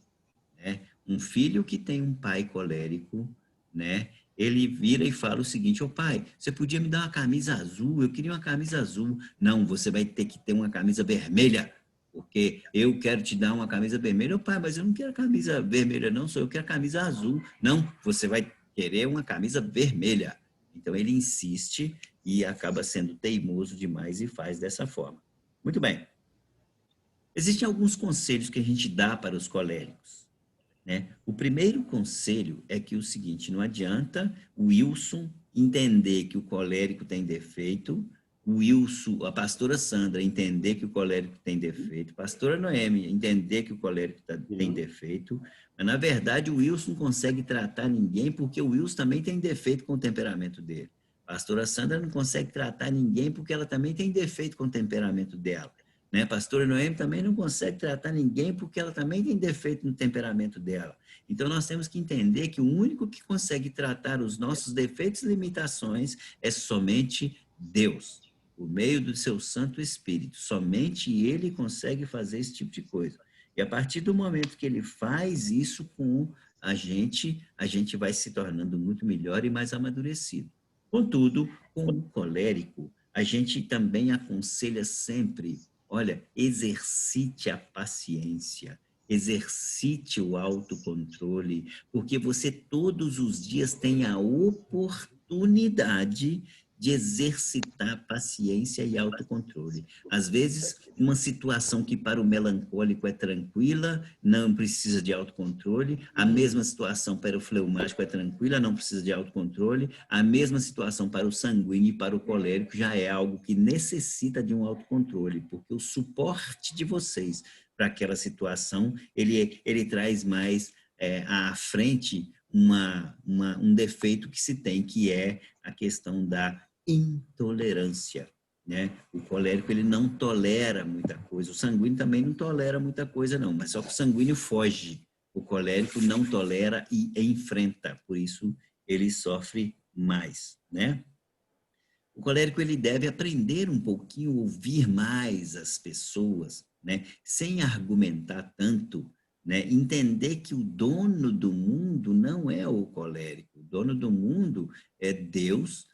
né? Um filho que tem um pai colérico, né? Ele vira e fala o seguinte: ô pai, você podia me dar uma camisa azul? Eu queria uma camisa azul. Não, você vai ter que ter uma camisa vermelha, porque eu quero te dar uma camisa vermelha. Ô pai, mas eu não quero camisa vermelha não, só eu quero camisa azul. Não, você vai querer uma camisa vermelha. Então ele insiste e acaba sendo teimoso demais e faz dessa forma. Muito bem. Existem alguns conselhos que a gente dá para os coléricos, né? O primeiro conselho é que o seguinte: não adianta o Wilson entender que o colérico tem defeito, o Wilson, a pastora Sandra entender que o colérico tem defeito, a pastora Noemi entender que o colérico tem defeito, mas na verdade o Wilson não consegue tratar ninguém porque o Wilson também tem defeito com o temperamento dele. A pastora Sandra não consegue tratar ninguém porque ela também tem defeito com o temperamento dela. Né? A pastora Noemi também não consegue tratar ninguém porque ela também tem defeito no temperamento dela. Então, nós temos que entender que o único que consegue tratar os nossos defeitos e limitações é somente Deus, por meio do seu Santo Espírito. Somente Ele consegue fazer esse tipo de coisa. E a partir do momento que Ele faz isso com a gente vai se tornando muito melhor e mais amadurecido. Contudo, com o colérico, a gente também aconselha sempre: olha, exercite a paciência, exercite o autocontrole, porque você todos os dias tem a oportunidade de exercitar paciência e autocontrole. Às vezes, uma situação que para o melancólico é tranquila, não precisa de autocontrole. A mesma situação para o fleumático é tranquila, não precisa de autocontrole. A mesma situação para o sanguíneo e para o colérico já é algo que necessita de um autocontrole, porque o suporte de vocês para aquela situação, ele traz mais à frente um defeito que se tem, que é a questão da intolerância, né? O colérico, ele não tolera muita coisa, o sanguíneo também não tolera muita coisa não, mas só que o sanguíneo foge, o colérico não tolera e enfrenta, por isso ele sofre mais, né? O colérico, ele deve aprender um pouquinho, ouvir mais as pessoas, né? Sem argumentar tanto, né? Entender que o dono do mundo não é o colérico, o dono do mundo é Deus,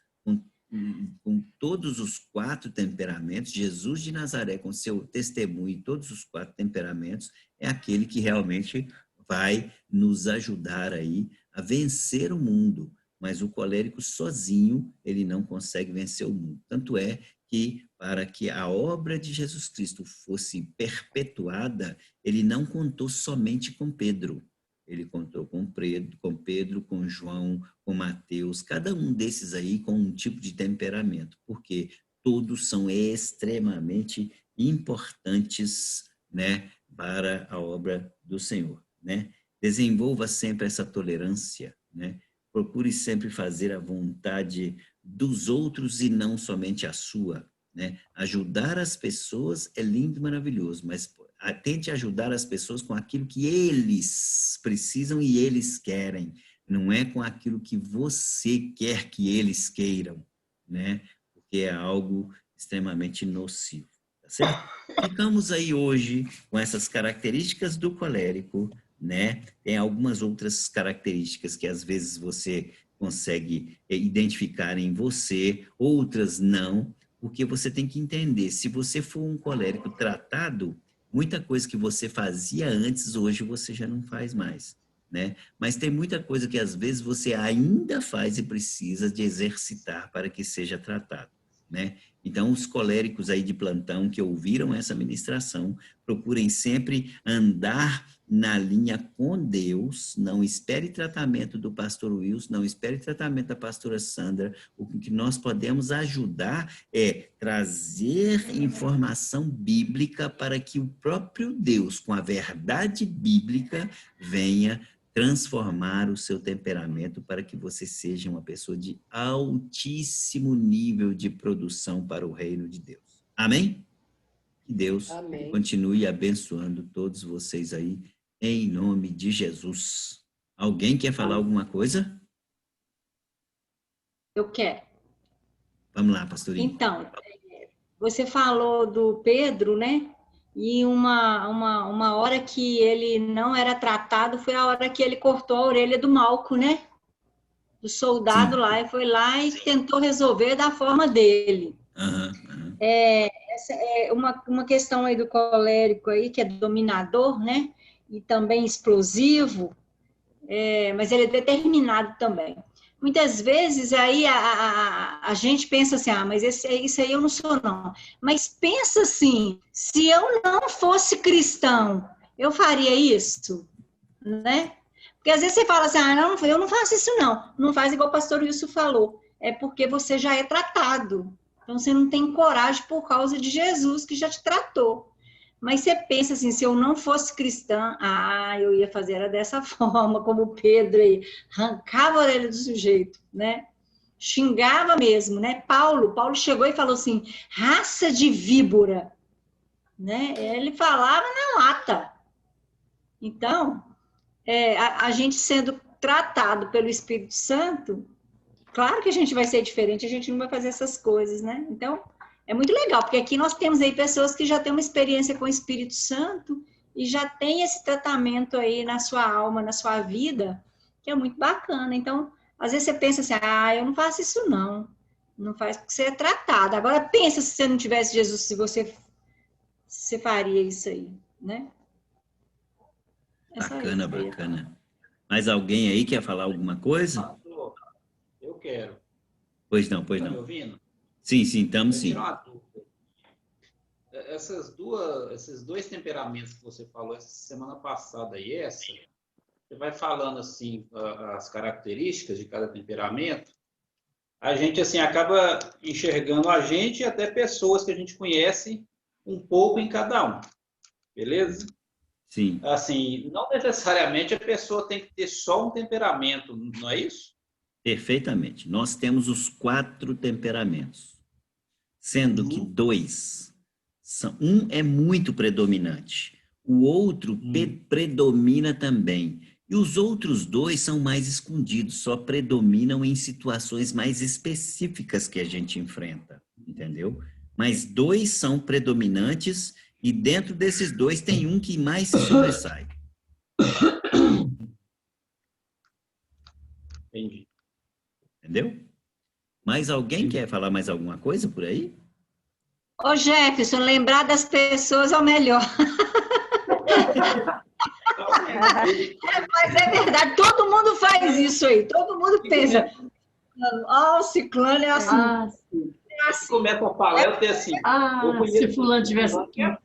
com todos os 4 temperamentos. Jesus de Nazaré, com seu testemunho e todos os 4 temperamentos, é aquele que realmente vai nos ajudar aí a vencer o mundo. Mas o colérico sozinho, ele não consegue vencer o mundo. Tanto é que, para que a obra de Jesus Cristo fosse perpetuada, ele não contou somente com Pedro. Ele contou com Pedro, com João, com Mateus, cada um desses aí com um tipo de temperamento, porque todos são extremamente importantes, né, para a obra do Senhor, né? Desenvolva sempre essa tolerância, né? Procure sempre fazer a vontade dos outros e não somente a sua, né? Ajudar as pessoas é lindo e maravilhoso, mas tente ajudar as pessoas com aquilo que eles precisam e eles querem, não é com aquilo que você quer que eles queiram, né? Porque é algo extremamente nocivo, tá certo? Ficamos aí hoje com essas características do colérico, né? Tem algumas outras características que às vezes você consegue identificar em você, outras não, porque você tem que entender, se você for um colérico tratado, muita coisa que você fazia antes, hoje você já não faz mais, né? Mas tem muita coisa que às vezes você ainda faz e precisa de exercitar para que seja tratado, né? Então, os coléricos aí de plantão que ouviram essa ministração, procurem sempre andar na linha com Deus, não espere tratamento do pastor Wilson, não espere tratamento da pastora Sandra. O que nós podemos ajudar é trazer informação bíblica para que o próprio Deus, com a verdade bíblica, venha transformar o seu temperamento para que você seja uma pessoa de altíssimo nível de produção para o reino de Deus. Amém? Que Deus continue abençoando todos vocês aí, em nome de Jesus. Alguém quer falar alguma coisa?
Eu quero.
Vamos lá, pastorinha.
Então, você falou do Pedro, né? E uma hora que ele não era tratado foi a hora que ele cortou a orelha do Malco, né? Do soldado. Sim. Lá, e foi lá e tentou resolver da forma dele. Essa é uma questão aí do colérico aí, que é dominador, né? E também explosivo, mas ele é determinado também. muitas vezes aí a gente pensa assim, mas isso aí eu não sou, não. Mas pensa assim, se eu não fosse cristão, eu faria isso, né? Porque às vezes você fala assim, não, eu não faço isso, não. Não faz igual o pastor Wilson falou. É porque você já é tratado. Então, você não tem coragem por causa de Jesus, que já te tratou. Mas você pensa assim, se eu não fosse cristã, eu ia fazer era dessa forma, como o Pedro aí, arrancava a orelha do sujeito, né? Xingava mesmo, né? Paulo chegou e falou assim, raça de víbora, né? Ele falava na lata. Então, a gente sendo tratado pelo Espírito Santo, claro que a gente vai ser diferente, a gente não vai fazer essas coisas, né? Então, é muito legal, porque aqui nós temos aí pessoas que já têm uma experiência com o Espírito Santo e já tem esse tratamento aí na sua alma, na sua vida, que é muito bacana. Então, às vezes você pensa assim, eu não faço isso não. Não faz porque você é tratado. Agora, pensa se você não tivesse Jesus, se você faria isso aí, né?
Bacana, bacana. Mais alguém aí quer falar alguma coisa?
Eu quero.
Pois não, pois
Tá
não.
me ouvindo?
Sim, estamos sim.
Esses dois temperamentos que você falou essa semana passada e essa, você vai falando assim as características de cada temperamento, a gente assim acaba enxergando a gente e até pessoas que a gente conhece um pouco em cada um. Beleza?
Sim.
Assim, não necessariamente a pessoa tem que ter só um temperamento, não é isso?
Perfeitamente. Nós temos os 4 temperamentos, sendo que 2 são... Um é muito predominante, o outro predomina também. E os outros 2 são mais escondidos, só predominam em situações mais específicas que a gente enfrenta, entendeu? Mas 2 são predominantes e dentro desses 2 tem um que mais se sobressai.
Entendi.
Entendeu? Mais alguém quer falar mais alguma coisa por aí?
Ô, Jefferson, lembrar das pessoas é o melhor. Mas é verdade, todo mundo faz isso aí, todo mundo pensa, o ciclano é assim. É assim.
Começa a falar, eu tenho assim.
Se fulano tivesse aqui.
Assim,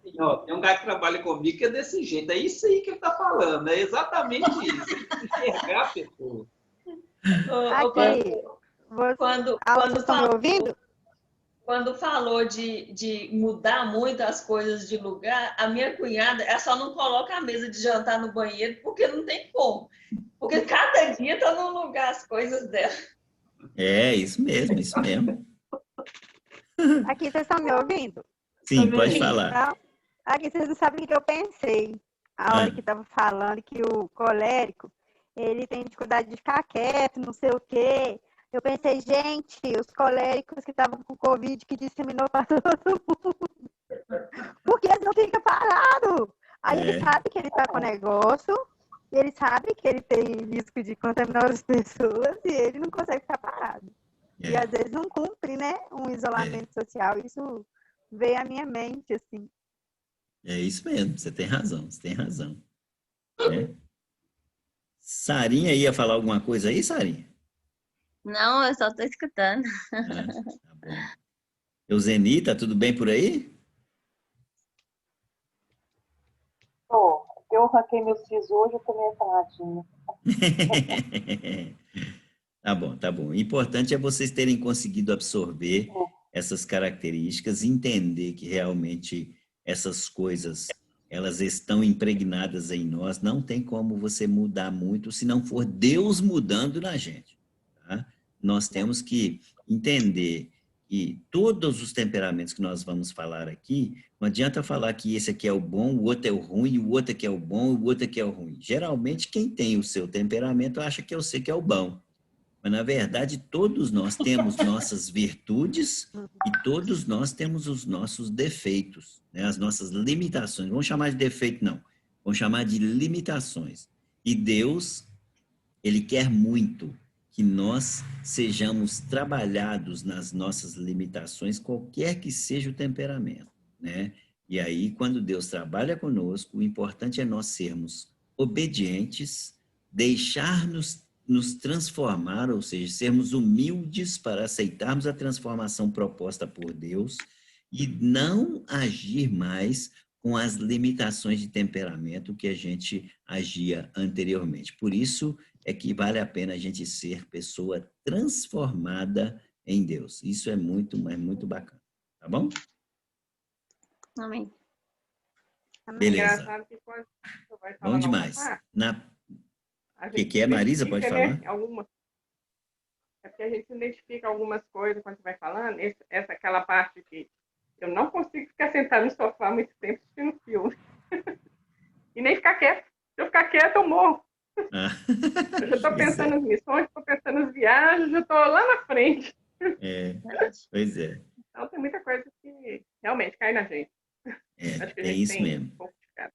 tem um cara que trabalha comigo que é desse jeito, é isso aí que ele está falando, é exatamente isso. Enxergar a pessoa.
Aqui, vocês estão me ouvindo?
Quando falou de mudar muito as coisas de lugar, a minha cunhada, ela só não coloca a mesa de jantar no banheiro porque não tem como. Porque cada dia está num lugar as coisas dela.
É, isso mesmo, isso mesmo.
Aqui, vocês estão me ouvindo?
Sim, pode falar.
Então, aqui, vocês não sabem o que eu pensei. A hora que estava falando que o colérico, ele tem dificuldade de ficar quieto, não sei o quê. Eu pensei, gente, os coléricos que estavam com Covid, que disseminou para todo mundo. Porque eles não ficam parados. Aí ele sabe que ele está com o negócio, ele sabe que ele tem risco de contaminar outras pessoas e ele não consegue ficar parado. E às vezes não cumpre, né, um isolamento social. Isso veio à minha mente, assim.
É isso mesmo, você tem razão, você tem razão. Sarinha ia falar alguma coisa aí, Sarinha?
Não, eu só estou escutando.
Tá bom. Euseni, tá tudo bem por aí?
Eu ranquei meus fios hoje, eu tô meio caladinha.
Tá bom, tá bom. O importante é vocês terem conseguido absorver essas características, entender que realmente essas coisas, elas estão impregnadas em nós, não tem como você mudar muito se não for Deus mudando na gente. Tá? Nós temos que entender que todos os temperamentos que nós vamos falar aqui, não adianta falar que esse aqui é o bom, o outro é o ruim, o outro aqui é o bom, o outro aqui é o ruim. Geralmente, quem tem o seu temperamento acha que eu sei que é o bom. Mas, na verdade, todos nós temos nossas virtudes e todos nós temos os nossos defeitos, né? As nossas limitações. Não vamos chamar de defeito, não. Vamos chamar de limitações. E Deus, Ele quer muito que nós sejamos trabalhados nas nossas limitações, qualquer que seja o temperamento, né? E aí, quando Deus trabalha conosco, o importante é nós sermos obedientes, deixar-nos nos transformar, ou seja, sermos humildes para aceitarmos a transformação proposta por Deus e não agir mais com as limitações de temperamento que a gente agia anteriormente. Por isso é que vale a pena a gente ser pessoa transformada em Deus. Isso é muito bacana. Tá bom?
Amém.
Beleza.
Engraçado que quando você vai
Bom
falar
demais.
a
O
gente
que é, Marisa? Pode
identifica,
falar?
né, é porque a gente identifica algumas coisas quando você vai falando. Aquela parte que eu não consigo ficar sentado no sofá muito tempo assistindo filme. E nem ficar quieto. Se eu ficar quieto, eu morro. Eu já estou pensando nas missões, estou pensando nas viagens, já estou lá na frente.
Pois é.
Então tem muita coisa que realmente cai na gente. Acho que a
É
gente
isso
tem
mesmo.
um pouco de cada.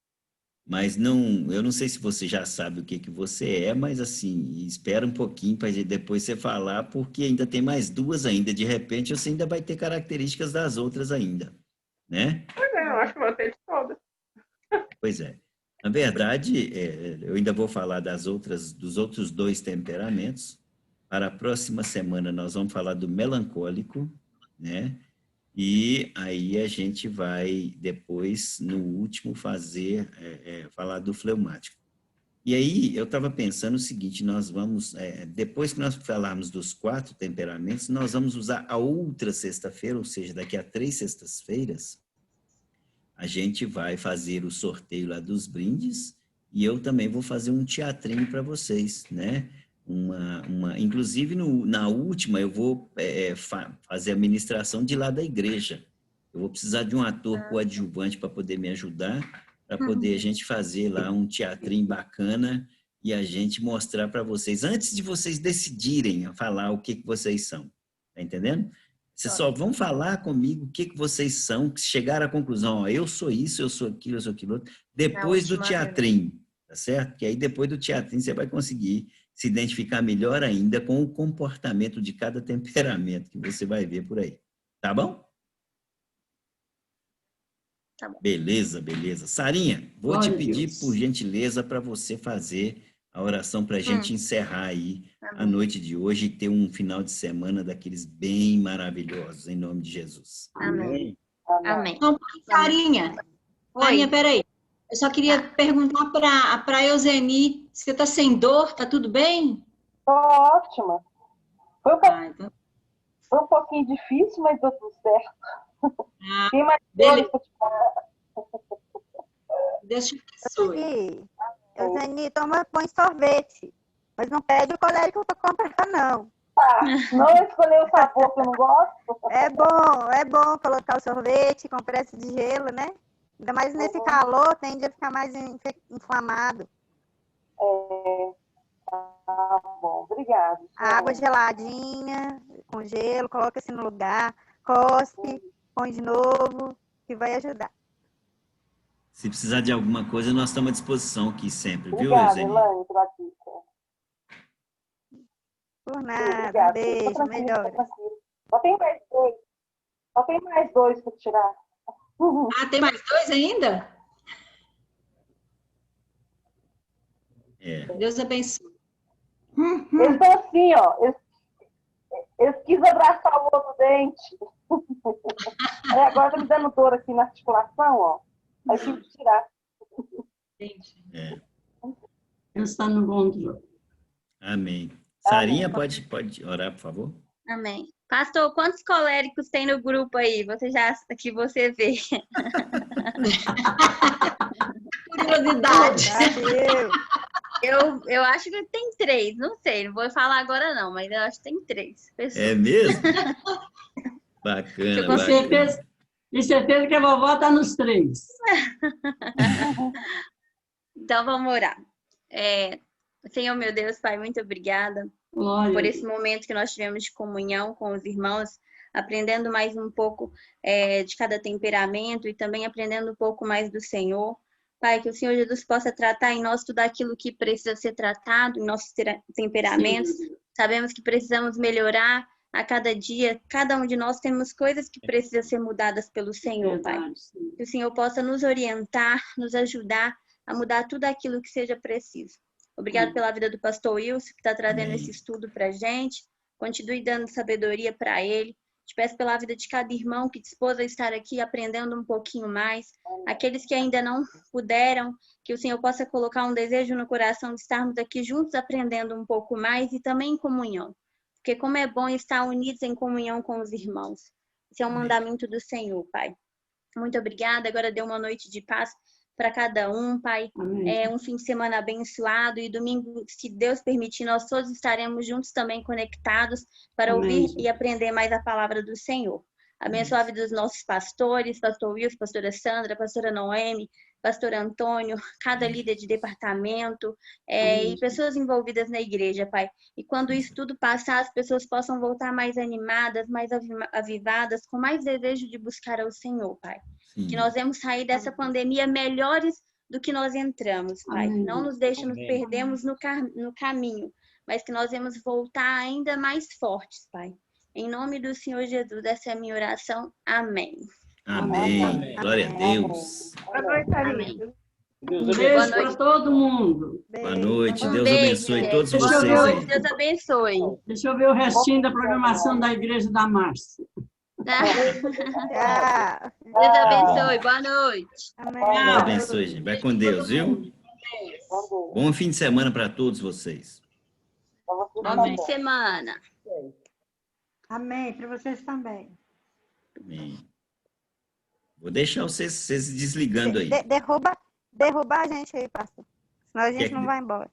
Mas não, eu não sei se você já sabe o que você é, mas assim, espera um pouquinho para depois você falar, porque ainda tem mais duas ainda. De repente, você ainda vai ter características das outras ainda, né?
Pois é, eu acho que vou ter de todas.
Pois é. Na verdade, eu ainda vou falar dos outros 2 temperamentos. Para a próxima semana, nós vamos falar do melancólico, né? E aí a gente vai depois, no último, falar do fleumático. E aí eu estava pensando o seguinte, nós vamos, depois que nós falarmos dos 4 temperamentos, nós vamos usar a outra sexta-feira, ou seja, daqui a 3 sextas-feiras, a gente vai fazer o sorteio lá dos brindes e eu também vou fazer um teatrinho para vocês, né? Inclusive, na última, eu vou fazer a ministração de lá da igreja. Eu vou precisar de um ator coadjuvante para poder me ajudar, para poder a gente fazer lá um teatrinho bacana e a gente mostrar para vocês, antes de vocês decidirem a falar o que vocês são. Tá entendendo? Vocês só vão falar comigo o que vocês são, que chegar à conclusão, ó, eu sou isso, eu sou aquilo outro, depois do teatrinho, tá certo? Que aí depois do teatrinho você vai conseguir se identificar melhor ainda com o comportamento de cada temperamento que você vai ver por aí. Tá bom?
Tá bom.
Beleza. Sarinha, vou te pedir,
Deus.
por gentileza, para você fazer a oração para a gente encerrar aí a noite de hoje e ter um final de semana daqueles bem maravilhosos, em nome de Jesus.
Amém. Amém.
Então, Sarinha, peraí. Eu só queria perguntar para a Euseni, você está sem dor? Tá tudo bem?
Tô ótima. Foi um pouquinho difícil, mas deu tudo certo. Tem mais dores para te falar.
Deixa eu ver.
Euseni, põe sorvete. Mas não pede o colérico para comprar, não.
Não escolher o sabor que eu não gosto.
É bom colocar o sorvete com pressa de gelo, né? Ainda mais nesse calor, tende a ficar mais inflamado.
Tá bom, obrigada.
Água geladinha, com gelo, coloca assim no lugar, cospe, põe de novo, que vai ajudar.
Se precisar de alguma coisa, nós estamos à disposição aqui sempre, viu,
Obrigada,
Euseni?
Elaine, gratita.
Por nada,
Obrigada.
beijo, melhor.
Só tem mais dois para tirar.
Ah, tem mais 2 ainda? Deus abençoe.
Eles estão assim, ó. Eles quis abraçar o outro dente. Agora tá me dando dor aqui na articulação, ó. Aí tive que tirar.
Deus está no controle.
Amém. Sarinha, pode orar, por favor?
Amém. Pastor, quantos coléricos tem no grupo aí? Que você vê.
Curiosidade.
Eu acho que tem 3, não sei, não vou falar agora não, mas eu acho que tem 3 pessoas.
É mesmo? Bacana,
Com certeza, de certeza que a vovó está nos 3.
Então vamos orar. Senhor, meu Deus, Pai, muito obrigada por esse momento que nós tivemos de comunhão com os irmãos, aprendendo mais um pouco de cada temperamento e também aprendendo um pouco mais do Senhor. Pai, que o Senhor Jesus possa tratar em nós tudo aquilo que precisa ser tratado, em nossos temperamentos. Sim. Sabemos que precisamos melhorar a cada dia. Cada um de nós temos coisas que precisam ser mudadas pelo Senhor, Pai. Sim. Que o Senhor possa nos orientar, nos ajudar a mudar tudo aquilo que seja preciso. Obrigado pela vida do pastor Wilson, que está trazendo esse estudo para a gente. Continue dando sabedoria para ele. Te peço pela vida de cada irmão que dispôs a estar aqui aprendendo um pouquinho mais. Aqueles que ainda não puderam, que o Senhor possa colocar um desejo no coração de estarmos aqui juntos aprendendo um pouco mais e também em comunhão. Porque como é bom estar unidos em comunhão com os irmãos. Esse é um mandamento do Senhor, Pai. Muito obrigada. Agora dê uma noite de paz para cada um, Pai. É um fim de semana abençoado e domingo, se Deus permitir, nós todos estaremos juntos também conectados para ouvir e aprender mais a palavra do Senhor. Abençoa a vida dos nossos pastores, pastor Wilson, pastora Sandra, pastora Noemi, pastor Antônio, cada líder de departamento e pessoas envolvidas na igreja, Pai. E quando isso tudo passar, as pessoas possam voltar mais animadas, mais avivadas, com mais desejo de buscar ao Senhor, Pai. Sim. Que nós vamos sair dessa pandemia melhores do que nós entramos, Pai. Amém. Não nos deixe nos perdermos no caminho, mas que nós vamos voltar ainda mais fortes, Pai. Em nome do Senhor Jesus, essa é a minha oração. Amém.
Amém. Amém. Glória a Deus.
Boa noite, Amém. Um beijo para todo mundo.
Boa noite. Deus abençoe todos vocês aí.
Deus abençoe.
Deixa eu ver o restinho da programação da Igreja da Márcia.
Deus abençoe. Boa noite.
Deus abençoe, gente. Vai com Deus, viu? Bom fim de semana para todos vocês.
Bom fim de semana.
Amém. Para vocês também.
Amém. Vou deixar vocês desligando aí.
Derruba a gente aí, pastor. Senão a gente não vai embora.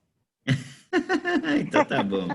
Então tá bom.